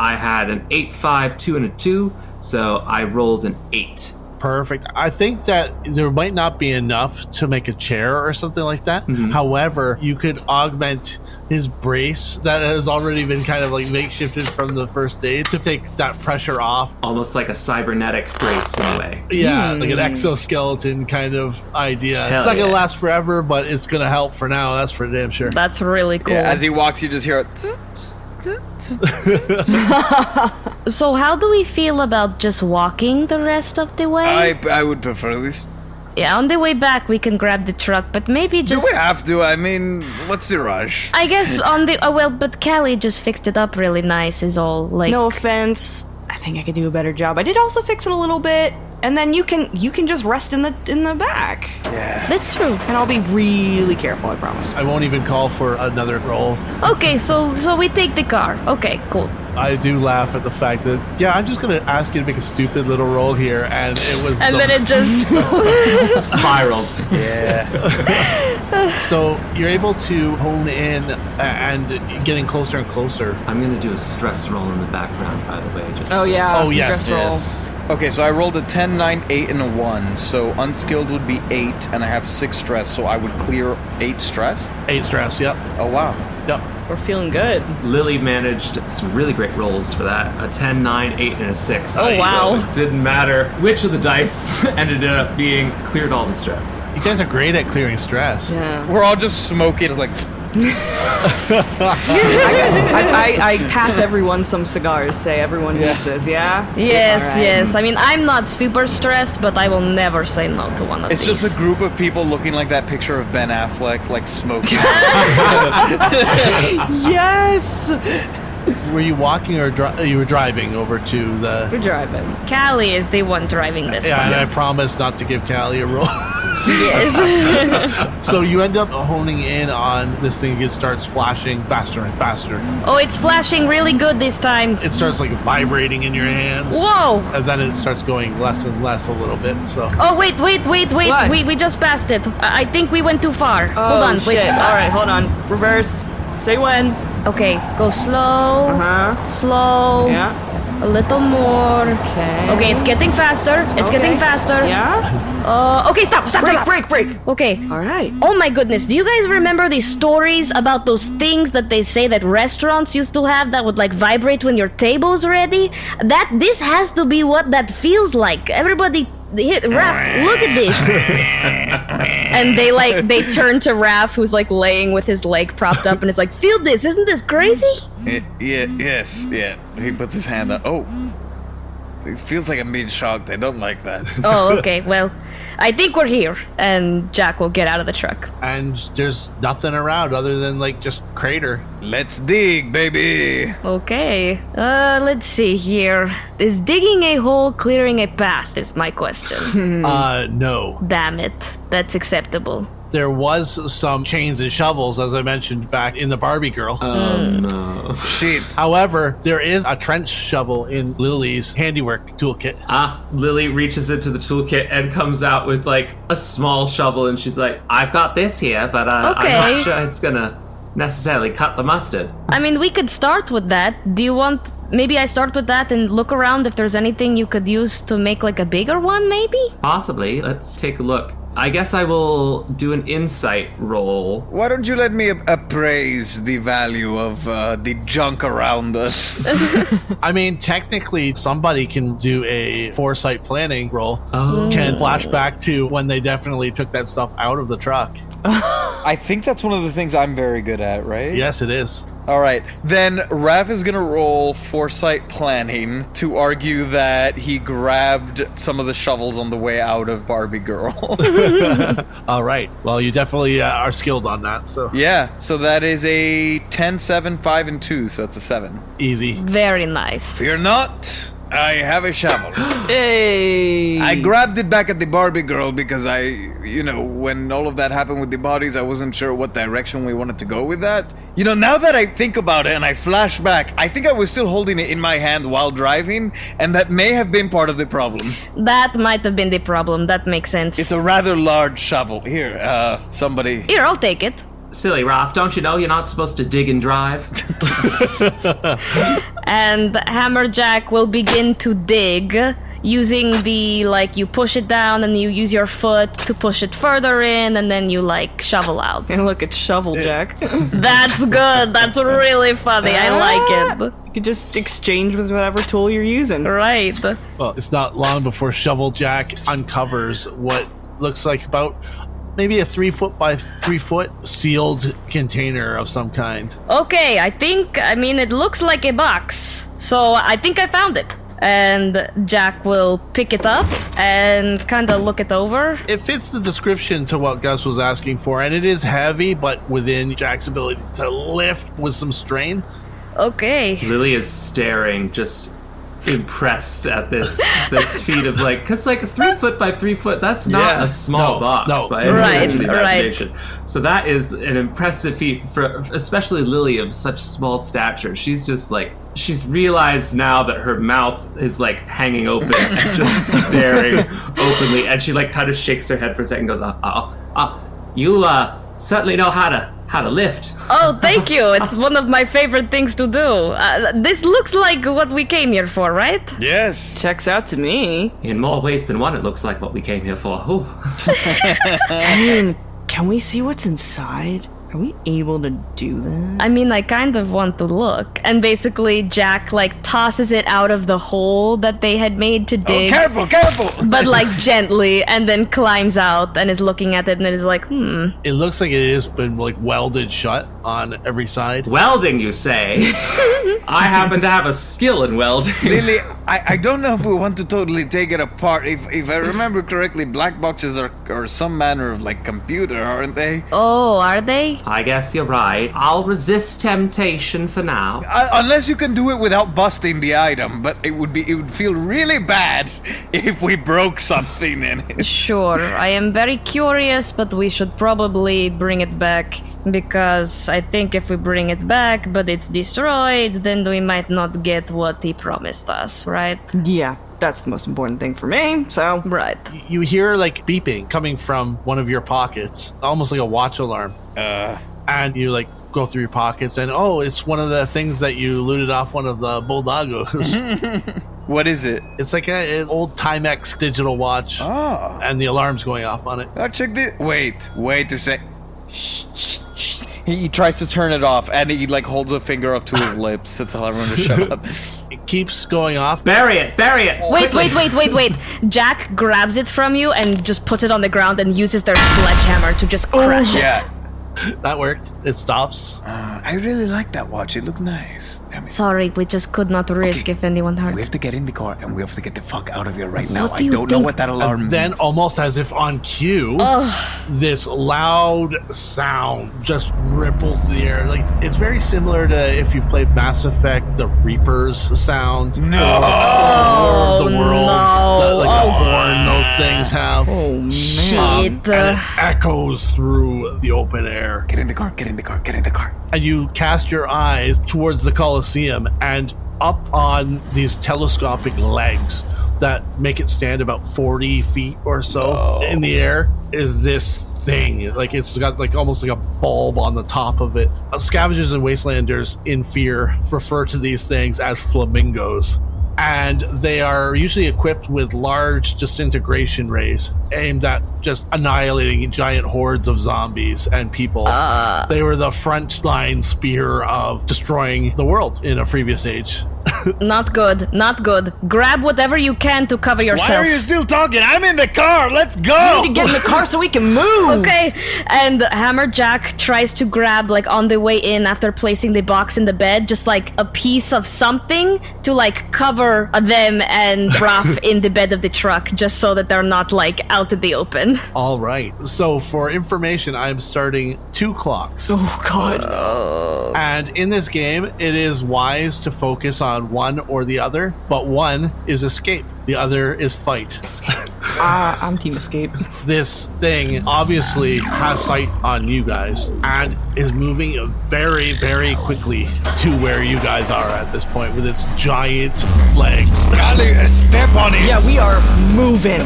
I had an 8, 5, 2, and a 2, so I rolled an 8. Perfect. I think that there might not be enough to make a chair or something like that. However, you could augment his brace that has already been kind of like makeshifted from the first aid to take that pressure off. Almost like a cybernetic brace in a way. Yeah, like an exoskeleton kind of idea. Hell It's not going to yeah. last forever, but it's going to help for now. That's for damn sure. That's really cool. Yeah, as he walks, you just hear it. So how do we feel about just walking the rest of the way? I would prefer this. Yeah, on the way back we can grab the truck, but maybe Do just... we have to? I mean, what's the rush? I guess on the... Oh, well, but Callie just fixed it up really nice is all, like... No offense. I think I could do a better job. I did also fix it a little bit, and then you can just rest in the back. Yeah. That's true. And I'll be really careful, I promise. I won't even call for another roll. Okay, so we take the car. Okay, cool. I do laugh at the fact that, yeah, I'm just going to ask you to make a stupid little roll here, and it was... And then it just... Spiraled. Yeah. So you're able to hone in and getting closer and closer. I'm gonna do a stress roll in the background, by the way. Just Oh to- yeah. Oh, yes, stress roll. Okay, so I rolled a 10, 9, 8, and a 1. So unskilled would be 8, and I have 6 stress, so I would clear 8 stress. 8 stress, yep. Oh, wow. Yep. We're feeling good. Lily managed some really great rolls for that. A 10, 9, 8, and a 6. Oh, wow. So it didn't matter which of the dice ended up being cleared all the stress. You guys are great at clearing stress. Yeah. We're all just smoking, like... I pass everyone some cigars. Say everyone needs this. Yeah. Yes, All right. yes. I mean, I'm not super stressed, but I will never say no to one of It's these. just a group of people looking like that picture of Ben Affleck, like smoking. Yes. Were you walking or you were driving over to the... We're driving. Callie is the one driving this Yeah, and I time. promised not to give Callie a roll. Yes. So you end up honing in on this thing. It starts flashing faster and faster. Oh, it's flashing really good this time. It starts like vibrating in your hands. Whoa! And then it starts going less and less a little bit. So Oh, wait. What? We just passed it. I think we went too far. Oh, Hold on. shit. Wait. All right, hold on. Reverse. Say when. Okay, go slow. Uh huh. Slow. Yeah. A little more. Okay, it's getting faster. It's getting faster. Yeah? Okay, stop. Break. Okay. All right. Oh my goodness, do you guys remember these stories about those things that they say that restaurants used to have that would like vibrate when your table's ready? This has to be what that feels like. Everybody hit Raph, look at this. And they turn to Raph, who's like laying with his leg propped up and is like, feel this, isn't this crazy? Yes. He puts his hand up. Oh, it feels like I'm being shocked. I don't like that. Oh, okay, well, I think we're here. And Jack will get out of the truck. And there's nothing around other than like just crater. Let's dig, baby. Okay, let's see here. Is digging a hole clearing a path is my question. No. Damn it, that's acceptable. There was some chains and shovels, as I mentioned back in the Barbie girl. No. Shit. However, there is a trench shovel in Lily's handiwork toolkit. Lily reaches into the toolkit and comes out with like a small shovel, and she's like, I've got this here, but I'm Okay. not sure it's gonna necessarily cut the mustard. I mean, we could start with that. Do you want... Maybe I start with that and look around if there's anything you could use to make like a bigger one, maybe? Possibly. Let's take a look. I guess I will do an insight roll. Why don't you let me appraise the value of the junk around us? I mean, technically, somebody can do a foresight planning roll. Oh. Can flash back to when they definitely took that stuff out of the truck. I think that's one of the things I'm very good at, right? Yes, it is. All right, then Rav is gonna roll foresight planning to argue that he grabbed some of the shovels on the way out of Barbie Girl. All right. Well, you definitely are skilled on that, so Yeah, so that is a 10, 7, 5, and 2, so it's a 7. easy. Very nice. Fear not, I have a shovel. Hey. I grabbed it back at the Barbie Girl because when all of that happened with the bodies, I wasn't sure what direction we wanted to go with that. Now that I think about it and I flash back, I think I was still holding it in my hand while driving, and that may have been part of the problem. That might have been the problem. That makes sense. It's a rather large shovel. Here, somebody... Here, I'll take it. Silly Raph, don't you know you're not supposed to dig and drive? And Hammer Jac will begin to dig using the, you push it down and you use your foot to push it further in and then you, shovel out. And look, it's Shovel Jack. That's good. That's really funny. I like it. You can just exchange with whatever tool you're using. Right. Well, it's not long before Shovel Jack uncovers what looks like about maybe a 3 foot by 3 foot sealed container of some kind. Okay, it looks like a box. So I think I found it. And Jack will pick it up and kind of look it over. It fits the description to what Gus was asking for, and it is heavy, but within Jack's ability to lift with some strain. Okay. Lily is staring, just impressed at this feat of because 3 foot by 3 foot, that's not a small box by any stretch of the imagination. So that is an impressive feat for especially Lily of such small stature. She's just she's realized now that her mouth is hanging open and just staring openly, and she kind of shakes her head for a second and goes, you certainly know how to lift. Oh, thank you. It's one of my favorite things to do. This looks like what we came here for, right? Yes. Checks out to me. In more ways than one, it looks like what we came here for. Ooh. Can we see what's inside? Are we able to do that? I kind of want to look. And basically, Jack, tosses it out of the hole that they had made to dig. Oh, careful! But, gently, and then climbs out and is looking at it and is like, It looks like it has been, welded shut on every side. Welding, you say? I happen to have a skill in welding. Lily, I don't know if we want to totally take it apart. If I remember correctly, black boxes are some manner of, computer, aren't they? Oh, are they? I guess you're right. I'll resist temptation for now. Unless you can do it without busting the item, but it would feel really bad if we broke something in it. Sure. I am very curious, but we should probably bring it back, because I think if we bring it back, but it's destroyed, then we might not get what he promised us, right? Yeah, that's the most important thing for me, so... Right. You hear, beeping coming from one of your pockets, almost like a watch alarm. and you like go through your pockets, and it's one of the things that you looted off one of the Bulldogos. What is it? It's like an old Timex digital watch, and the alarm's going off on it. Oh, check this. Wait a sec. Shh, shh, shh. He tries to turn it off, and he like holds a finger up to his lips to tell everyone to shut up. It keeps going off. Bury it. Wait. Jack grabs it from you and just puts it on the ground and uses their sledgehammer to just crush it. Yeah. That worked. It stops. I really like that watch. It looked nice. Damn it. Sorry, we just could not risk if anyone hurt. We have to get in the car, and we have to get the fuck out of here right now. What do I you don't know think? what that alarm And then, means. almost as if on cue, this loud sound just ripples through the air. Like it's very similar to if you've played Mass Effect, the Reaper's sound. No. War of the Worlds, no. the horn those things have. Oh man. Shit. And it echoes through the open air. Get in the car. Get in the car. Get in the car. And you cast your eyes towards the Colosseum, and up on these telescopic legs that make it stand about 40 feet or so in the air is this thing. Like it's got like almost like a bulb on the top of it. Scavengers and wastelanders in fear refer to these things as flamingos. And they are usually equipped with large disintegration rays aimed at just annihilating giant hordes of zombies and people. They were the frontline spear of destroying the world in a previous age. Not good. Grab whatever you can to cover yourself. Why are you still talking? I'm in the car. Let's go. We need to get in the car so we can move. Okay, and Hammer Jac tries to grab, like, on the way in after placing the box in the bed, just like a piece of something to like cover them and Raph in the bed of the truck, just so that they're not like out in the open. All right. So for information, I'm starting 2 clocks. Oh god. And in this game, it is wise to focus on one or the other, but one is escape. The other is fight. I'm Team Escape. This thing obviously has sight on you guys and is moving very, very quickly to where you guys are at this point with its giant legs. Callie, step on it. Yeah, we are moving.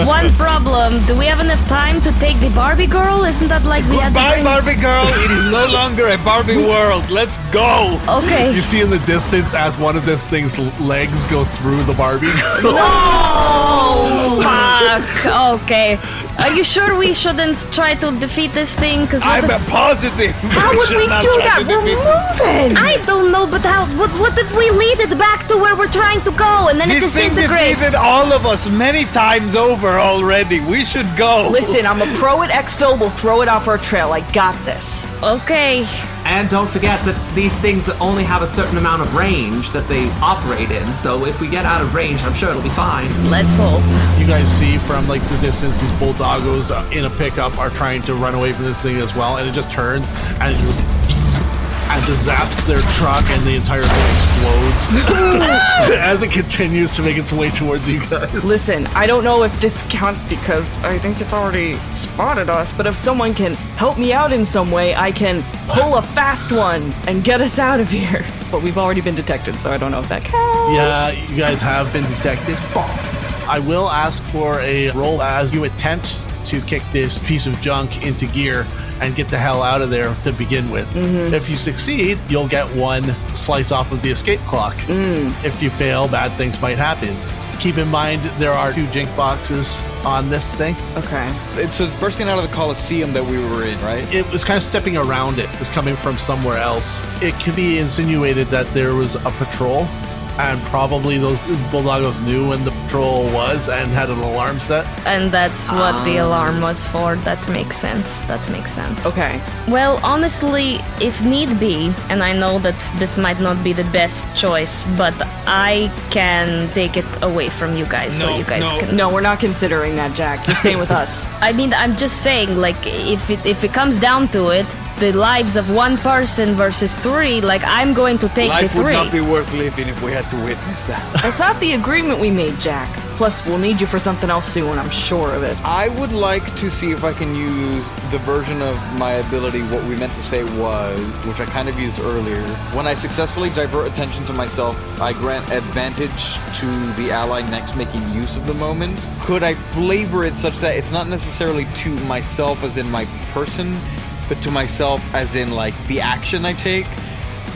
One problem. Do we have enough time to take the Barbie girl? Isn't that like we had to Goodbye, bring- Barbie girl. It is no longer a Barbie world. Let's go. Okay. You see in the distance as one of this thing's legs go through the Barbie. Oh, fuck. Okay. Are you sure we shouldn't try to defeat this thing? Because I'm a positive. How would we do that? We're moving. I don't know, but how? What if we lead it back to where we're trying to go, and then it This thing disintegrates? defeated all of us many times over already. We should go. Listen, I'm a pro at exfil. We'll throw it off our trail. I got this. Okay. And don't forget that these things only have a certain amount of range that they operate in. So if we get out of range, I'm sure it'll be fine. Let's hope. You guys see from like the distance these Bulldogos in a pickup are trying to run away from this thing as well, and it just turns and it goes and just zaps their truck, and the entire thing explodes as it continues to make its way towards you guys. Listen, I don't know if this counts because I think it's already spotted us, but if someone can help me out in some way, I can pull a fast one and get us out of here. But we've already been detected, so I don't know if that counts. Yeah, you guys have been detected. I will ask for a roll as you attempt to kick this piece of junk into gear and get the hell out of there to begin with. If you succeed, you'll get 1 slice off of the escape clock. If you fail, bad things might happen. Keep in mind, there are 2 jink boxes on this thing. Okay. So it's bursting out of the Coliseum that we were in, right? It was kind of stepping around it. It's coming from somewhere else. It could be insinuated that there was a patrol, and probably those Bulldogos knew when the patrol was and had an alarm set. And that's what the alarm was for. That makes sense. Okay. Well, honestly, if need be, and I know that this might not be the best choice, but I can take it away from you guys so you guys can. No, we're not considering that, Jack. You're staying with us. I mean, I'm just saying, like, if it comes down to it, the lives of 1 person versus 3, like, I'm going to take Life the 3. would not be worth living if we had to witness that. That's not the agreement we made, Jack. Plus, we'll need you for something else soon, I'm sure of it. I would like to see if I can use the version of my ability, what we meant to say was, which I kind of used earlier. When I successfully divert attention to myself, I grant advantage to the ally next making use of the moment. Could I flavor it such that it's not necessarily to myself as in my person, but to myself as in like the action I take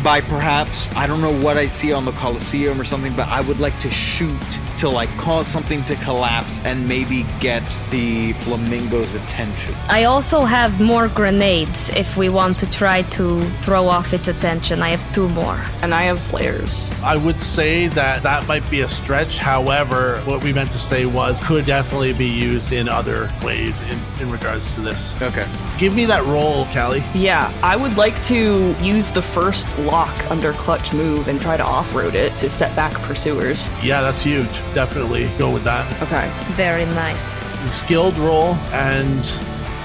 by perhaps, I don't know what I see on the Coliseum or something, but I would like to shoot to like cause something to collapse and maybe get the flamingo's attention. I also have more grenades if we want to try to throw off its attention. I have 2 more. And I have flares. I would say that might be a stretch. However, what we meant to say was could definitely be used in other ways in regards to this. Okay. Give me that roll, Callie. Yeah, I would like to use the first lock under clutch move and try to off-road it to set back pursuers. Yeah, that's huge. Definitely go with that. Okay. Very nice. Skilled roll and...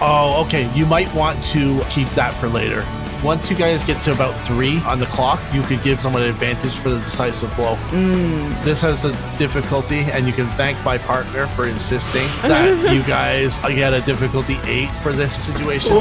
Oh, okay. You might want to keep that for later. Once you guys get to about 3 on the clock, you could give someone an advantage for the decisive blow. This has a difficulty, and you can thank my partner for insisting that you guys get a difficulty 8 for this situation.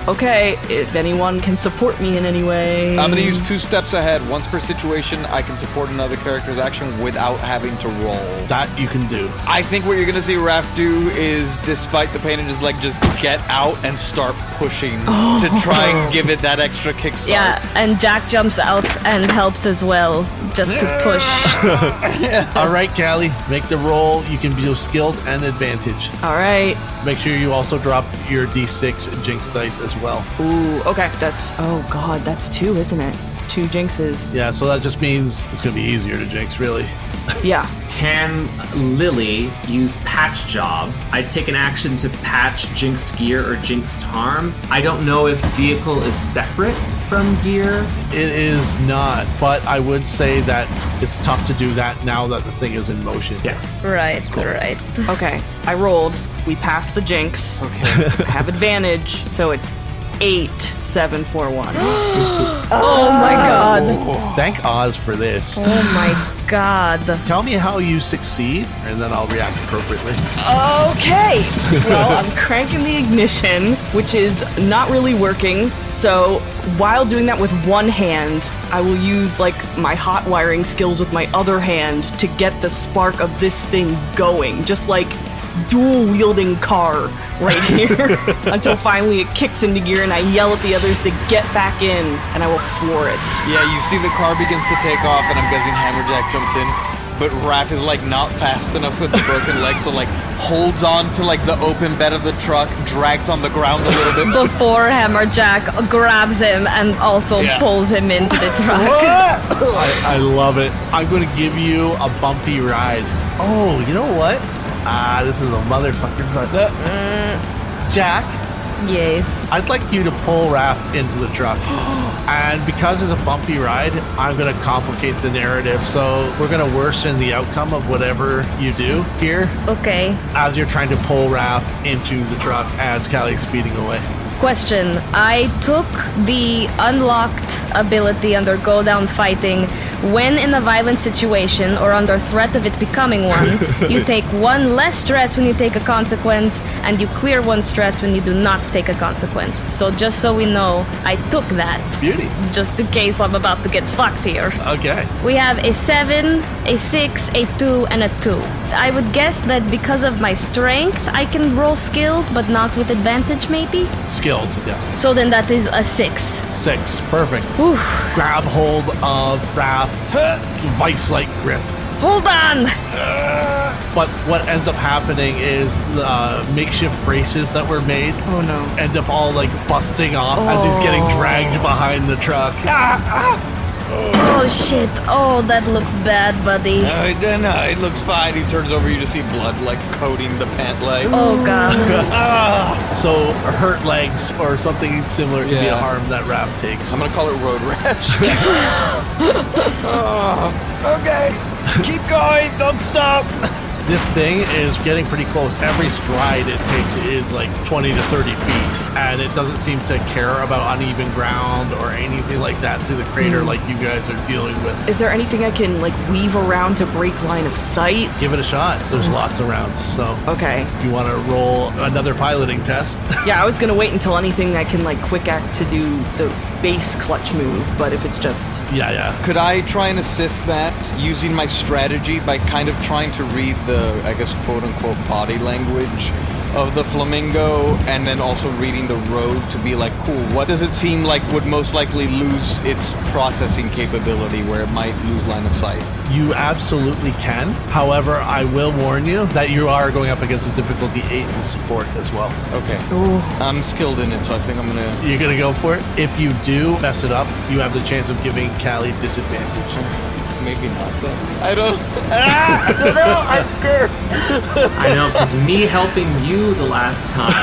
Okay, if anyone can support me in any way. I'm going to use 2 steps ahead. Once per situation, I can support another character's action without having to roll. That you can do. I think what you're going to see Raph do is, despite the pain, and just get out and start pushing to try and give it that extra kickstart. Yeah, and Jack jumps out and helps as well, just to push. All right, Callie, make the roll. You can be skilled and advantage. All right. Make sure you also drop your D6 jinx dice as well. Ooh, okay. Oh god, that's 2, isn't it? 2 jinxes. Yeah, so that just means it's going to be easier to jinx, really. Yeah. Can Lily use patch job? I take an action to patch jinxed gear or jinxed harm. I don't know if vehicle is separate from gear. It is not, but I would say that it's tough to do that now that the thing is in motion. Yeah. Right, right. Okay, I rolled. We passed the jinx. Okay. I have advantage, so it's 8, 7, 4, 1. Oh my god. Thank Oz for this. Oh my god. Tell me how you succeed, and then I'll react appropriately. Okay. Well, I'm cranking the ignition, which is not really working. So while doing that with one hand, I will use like my hot wiring skills with my other hand to get the spark of this thing going. Just like dual wielding car right here until finally it kicks into gear and I yell at the others to get back in and I will floor it. Yeah, you see the car begins to take off and I'm guessing Hammer Jac jumps in, but Raph is like not fast enough with the broken leg, so like holds on to like the open bed of the truck, drags on the ground a little bit. Before Hammer Jac grabs him and also pulls him into the truck. I love it. I'm going to give you a bumpy ride. Oh, you know what? This is a motherfucking fun. Jack, Yes. I'd like you to pull Raph into the truck. And because it's a bumpy ride, I'm going to complicate the narrative. So we're going to worsen the outcome of whatever you do here Okay. as you're trying to pull Raph into the truck as Callie's speeding away. Question. I took the unlocked ability under go down fighting. When in a violent situation or under threat of it becoming one, you take 1 less stress when you take a consequence, and you clear 1 stress when you do not take a consequence. So just so we know, I took that. Beauty. Just in case I'm about to get fucked here. Okay. We have a 7, a 6, a 2, and a 2. I would guess that because of my strength, I can roll skilled, but not with advantage, maybe? Skilled, yeah. So then that is a 6. 6. Perfect. Whew. Grab hold of Raph. Vice-like grip. Hold on! But what ends up happening is the makeshift braces that were made Oh no. end up all like busting off as he's getting dragged behind the truck. Oh shit. Oh, that looks bad, buddy. No, it looks fine. He turns over, you to see blood like coating the pant leg. Oh god. So hurt legs or something similar to be a Yeah. harm that Raph takes. I'm gonna call it road rash. Okay, keep going, don't stop. This thing is getting pretty close. Every stride it takes is like 20 to 30 feet, and it doesn't seem to care about uneven ground or anything like that through the crater like you guys are dealing with. Is there anything I can like weave around to break line of sight? Give it a shot. There's lots around, so Okay. if you want to roll another piloting test. Yeah, I was gonna wait until anything I can like quick act to do the base clutch move, but if it's just Yeah. Could I try and assist that using my strategy by kind of trying to read the, I guess, quote-unquote body language of the flamingo and then also reading the road to be like, cool, what does it seem like would most likely lose its processing capability where it might lose line of sight? You absolutely can. However, I will warn you that you are going up against a difficulty 8 in support as well. Okay. I'm skilled in it, so I think I'm gonna... You're going to go for it? If you do mess it up, you have the chance of giving Callie disadvantage. Maybe not, though. I don't know. I'm scared. I know, because me helping you the last time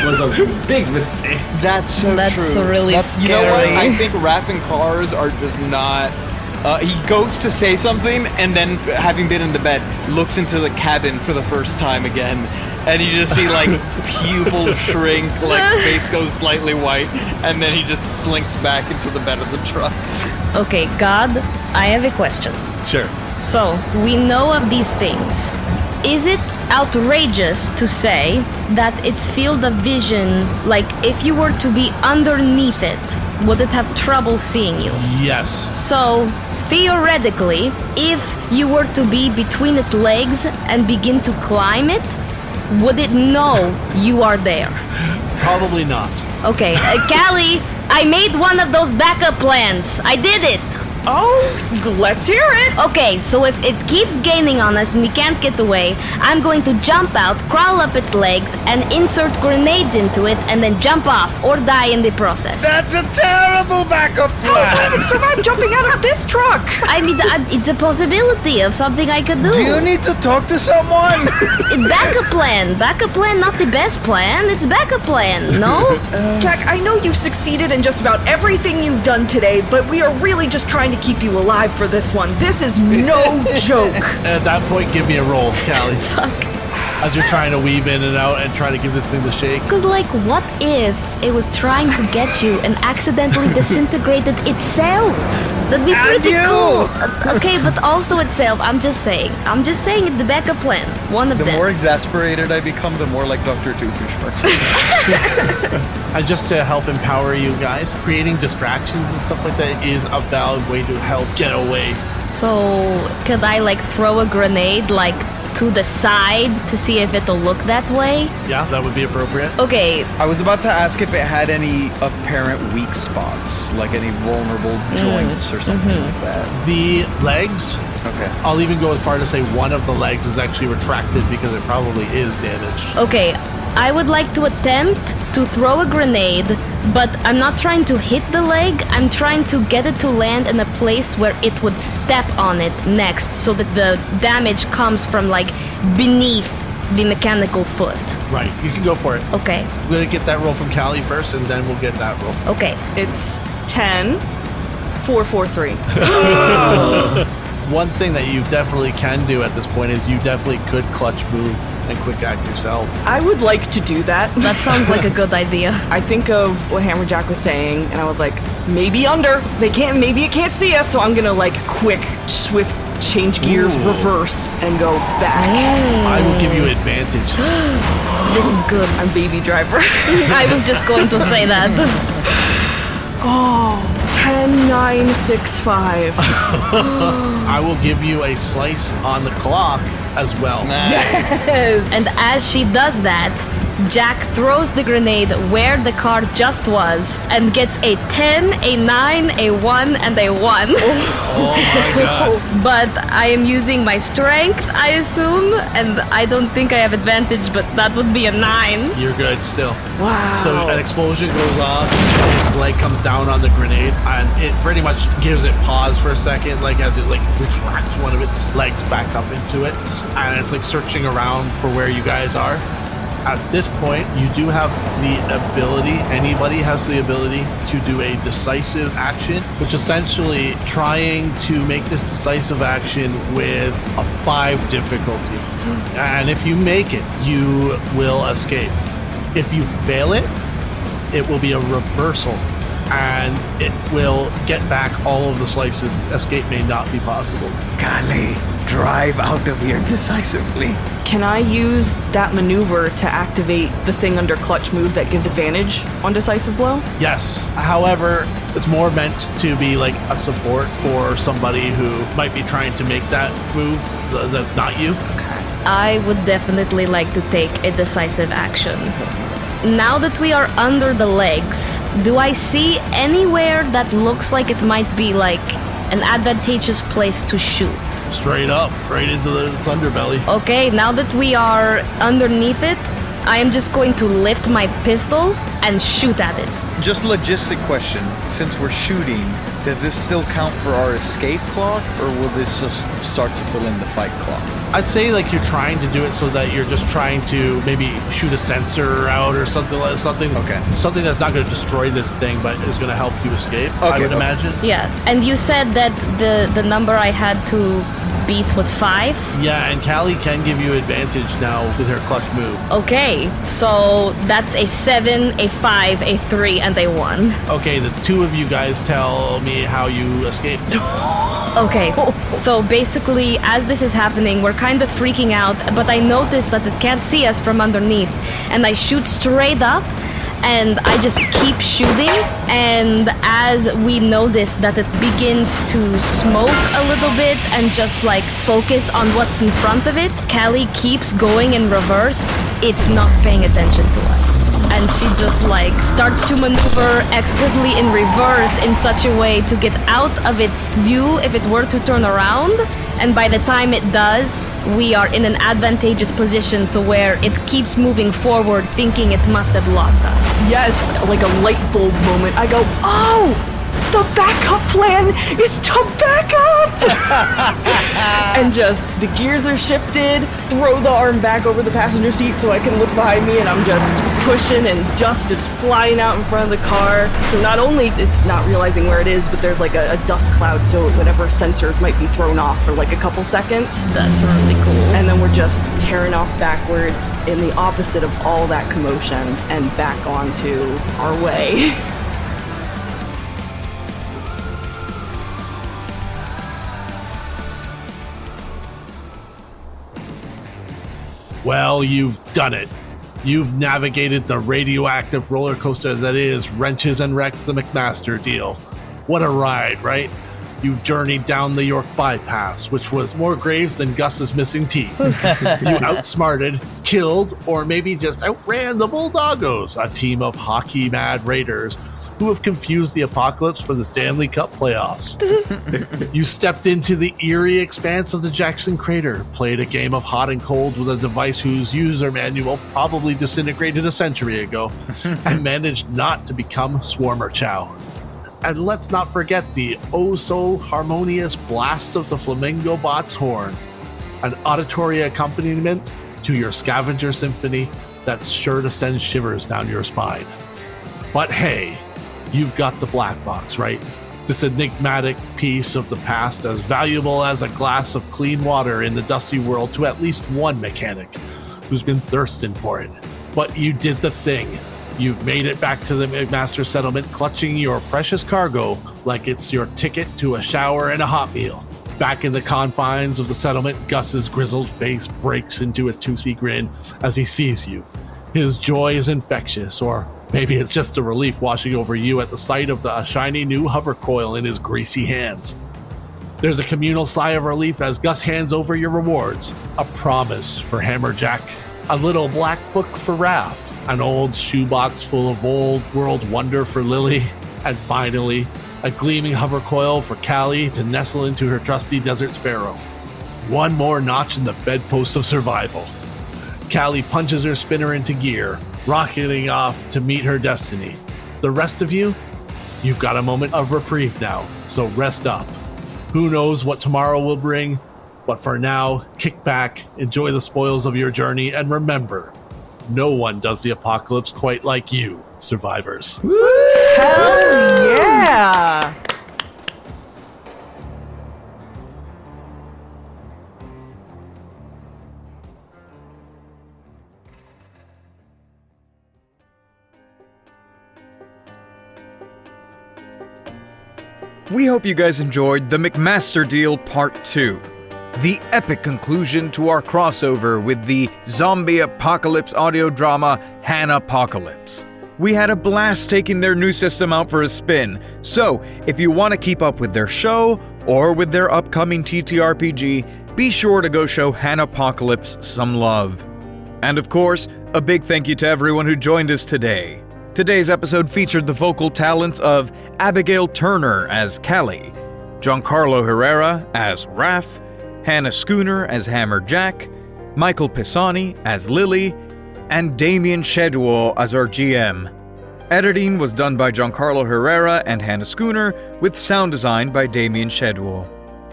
was a big mistake. That's so That's true. really scary. You know what? I think Raph and Cars are just not... he goes to say something, and then, having been in the bed, looks into the cabin for the first time again. And you just see, like, pupils shrink, like, face goes slightly white, and then he just slinks back into the bed of the truck. Okay, God, I have a question. Sure. So, we know of these things. Is it outrageous to say that its field of vision, like if you were to be underneath it, would it have trouble seeing you? Yes. So, theoretically, if you were to be between its legs and begin to climb it, would it know you are there? Probably not. Okay, Callie, I made one of those backup plans. I did it. Oh, let's hear it. Okay, so if it keeps gaining on us and we can't get away, I'm going to jump out, crawl up its legs, and insert grenades into it, and then jump off or die in the process. That's a terrible backup How would you even survive jumping out of this truck? I mean, it's a possibility of something I could do. Do you need to talk to someone? It's backup plan. Backup plan, not the best plan. It's backup plan, no? Jack, I know you've succeeded in just about everything you've done today, but we are really just trying to keep you alive for this one. This is no joke. At that point, give me a roll, Callie. Fuck. As you're trying to weave in and out and try to give this thing the shake. Because, like, what if it was trying to get you and accidentally disintegrated itself? That'd be pretty cool. Okay, but also itself. I'm just saying it's the backup plan. One of The them. more exasperated I become, the more like Dr. Doofenshmirtz. And just to help empower you guys, creating distractions and stuff like that is a valid way to help get away. So, could I, like, throw a grenade, like, to the side to see if it'll look that way? Yeah, that would be appropriate. Okay, I was about to ask if it had any apparent weak spots, like any vulnerable joints or something like that. The legs, Okay. I'll even go as far to say one of the legs is actually retracted because it probably is damaged. okay. I would like to attempt to throw a grenade, but I'm not trying to hit the leg. I'm trying to get it to land in a place where it would step on it next, so that the damage comes from, like, beneath the mechanical foot. Right, you can go for it. Okay, We're going to get that roll from Callie first, and then we'll get that roll. okay. It's 10, 4, 4, 3. One thing that you definitely can do at this point is you definitely could clutch move and quick act yourself. I would like to do that. That sounds like a good idea. I think of what Hammer Jac was saying, and I was like, maybe under. Maybe it can't see us, so I'm gonna, like, quick, swift change gears, reverse, and go back. I will give you advantage. This is good. I'm baby driver. I was just going to say that. Oh, 10, 9, 6, 5. I will give you a slice on the clock as well. Yes. And as she does that, Jack throws the grenade where the car just was and gets a 10, a 9, a 1, and a 1. Oh my god. But I am using my strength, I assume, and I don't think I have advantage, but that would be a 9. You're good still. Wow. So an explosion goes off, its leg comes down on the grenade, and it pretty much gives it pause for a second, like as it like retracts one of its legs back up into it, and it's like searching around for where you guys are. At this point, you do have the ability, anybody has the ability to do a decisive action, which essentially trying to make this decisive action with a 5 difficulty. And if you make it, you will escape. If you fail it, it will be a reversal, and it will get back all of the slices. Escape may not be possible. Callie, drive out of here decisively. Can I use that maneuver to activate the thing under clutch move that gives advantage on decisive blow? Yes. However, it's more meant to be like a support for somebody who might be trying to make that move that's not you. Okay. I would definitely like to take a decisive action. Now that we are under the legs, do I see anywhere that looks like it might be like an advantageous place to shoot? Straight up, right into its underbelly. Okay, now that we are underneath it, I am just going to lift my pistol and shoot at it. Just logistic question. Since we're shooting, does this still count for our escape clock, or will this just start to fill in the fight clock? I'd say like you're trying to do it so that you're just trying to maybe shoot a sensor out or something that's not going to destroy this thing, but is going to help you escape. I would imagine. Yeah, and you said that the number I had to beat was 5? Yeah, and Callie can give you advantage now with her clutch move. Okay, so that's a 7, a 5, a 3, and a 1. Okay, the two of you guys tell me how you escaped. Okay, so basically, as this is happening, we're kind of freaking out, but I notice that it can't see us from underneath, and I shoot straight up, and I just keep shooting, and as we notice that it begins to smoke a little bit and just like focus on what's in front of it, Callie keeps going in reverse. It's not paying attention to us. And she just like starts to maneuver expertly in reverse in such a way to get out of its view if it were to turn around. And by the time it does, we are in an advantageous position to where it keeps moving forward, thinking it must have lost us. Yes, like a light bulb moment. I go, oh! The backup plan is to back up! And just, the gears are shifted, throw the arm back over the passenger seat so I can look behind me, and I'm just pushing, and dust is flying out in front of the car. So not only it's not realizing where it is, but there's like a dust cloud, so whatever sensors might be thrown off for like a couple seconds. That's really cool. And then we're just tearing off backwards in the opposite of all that commotion and back onto our way. Well, you've done it. You've navigated the radioactive roller coaster that is Wrenches and Wrecks the McMaster deal. What a ride, right? You journeyed down the York bypass, which was more graves than Gus's missing teeth. You outsmarted, killed, or maybe just outran the Bulldogos, a team of hockey-mad raiders who have confused the apocalypse for the Stanley Cup playoffs. You stepped into the eerie expanse of the Jackson Crater, played a game of hot and cold with a device whose user manual probably disintegrated a century ago, and managed not to become Swarmer Chow. And let's not forget the oh-so-harmonious blast of the Flamingo Bot's horn, an auditory accompaniment to your scavenger symphony that's sure to send shivers down your spine. But hey, you've got the black box, right? This enigmatic piece of the past as valuable as a glass of clean water in the dusty world to at least one mechanic who's been thirsting for it. But you did the thing. You've made it back to the McMaster settlement, clutching your precious cargo like it's your ticket to a shower and a hot meal. Back in the confines of the settlement, Gus's grizzled face breaks into a toothy grin as he sees you. His joy is infectious, or maybe it's just a relief washing over you at the sight of the shiny new hover coil in his greasy hands. There's a communal sigh of relief as Gus hands over your rewards. A promise for Hammer Jac, a little black book for Raph, an old shoebox full of old world wonder for Lily, and finally, a gleaming hover coil for Callie to nestle into her trusty Desert Sparrow. One more notch in the bedpost of survival. Callie punches her spinner into gear, rocketing off to meet her destiny. The rest of you, you've got a moment of reprieve now, so rest up. Who knows what tomorrow will bring, but for now, kick back, enjoy the spoils of your journey, and remember, no one does the apocalypse quite like you, survivors. Hell yeah! We hope you guys enjoyed the McMaster Deal Part 2. The epic conclusion to our crossover with the zombie apocalypse audio drama Hannahpocalypse. We had a blast taking their new system out for a spin, so if you want to keep up with their show or with their upcoming TTRPG, be sure to go show Hannahpocalypse some love. And of course, a big thank you to everyone who joined us today. Today's episode featured the vocal talents of Abigail Turner as Callie, Giancarlo Herrera as Raph, Hannah Schooner as Hammer Jac, Michael Pisani as Lily, and Damian Szydlo as our GM. Editing was done by Giancarlo Herrera and Hannah Schooner, with sound design by Damian Szydlo.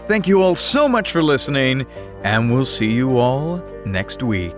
Thank you all so much for listening, and we'll see you all next week.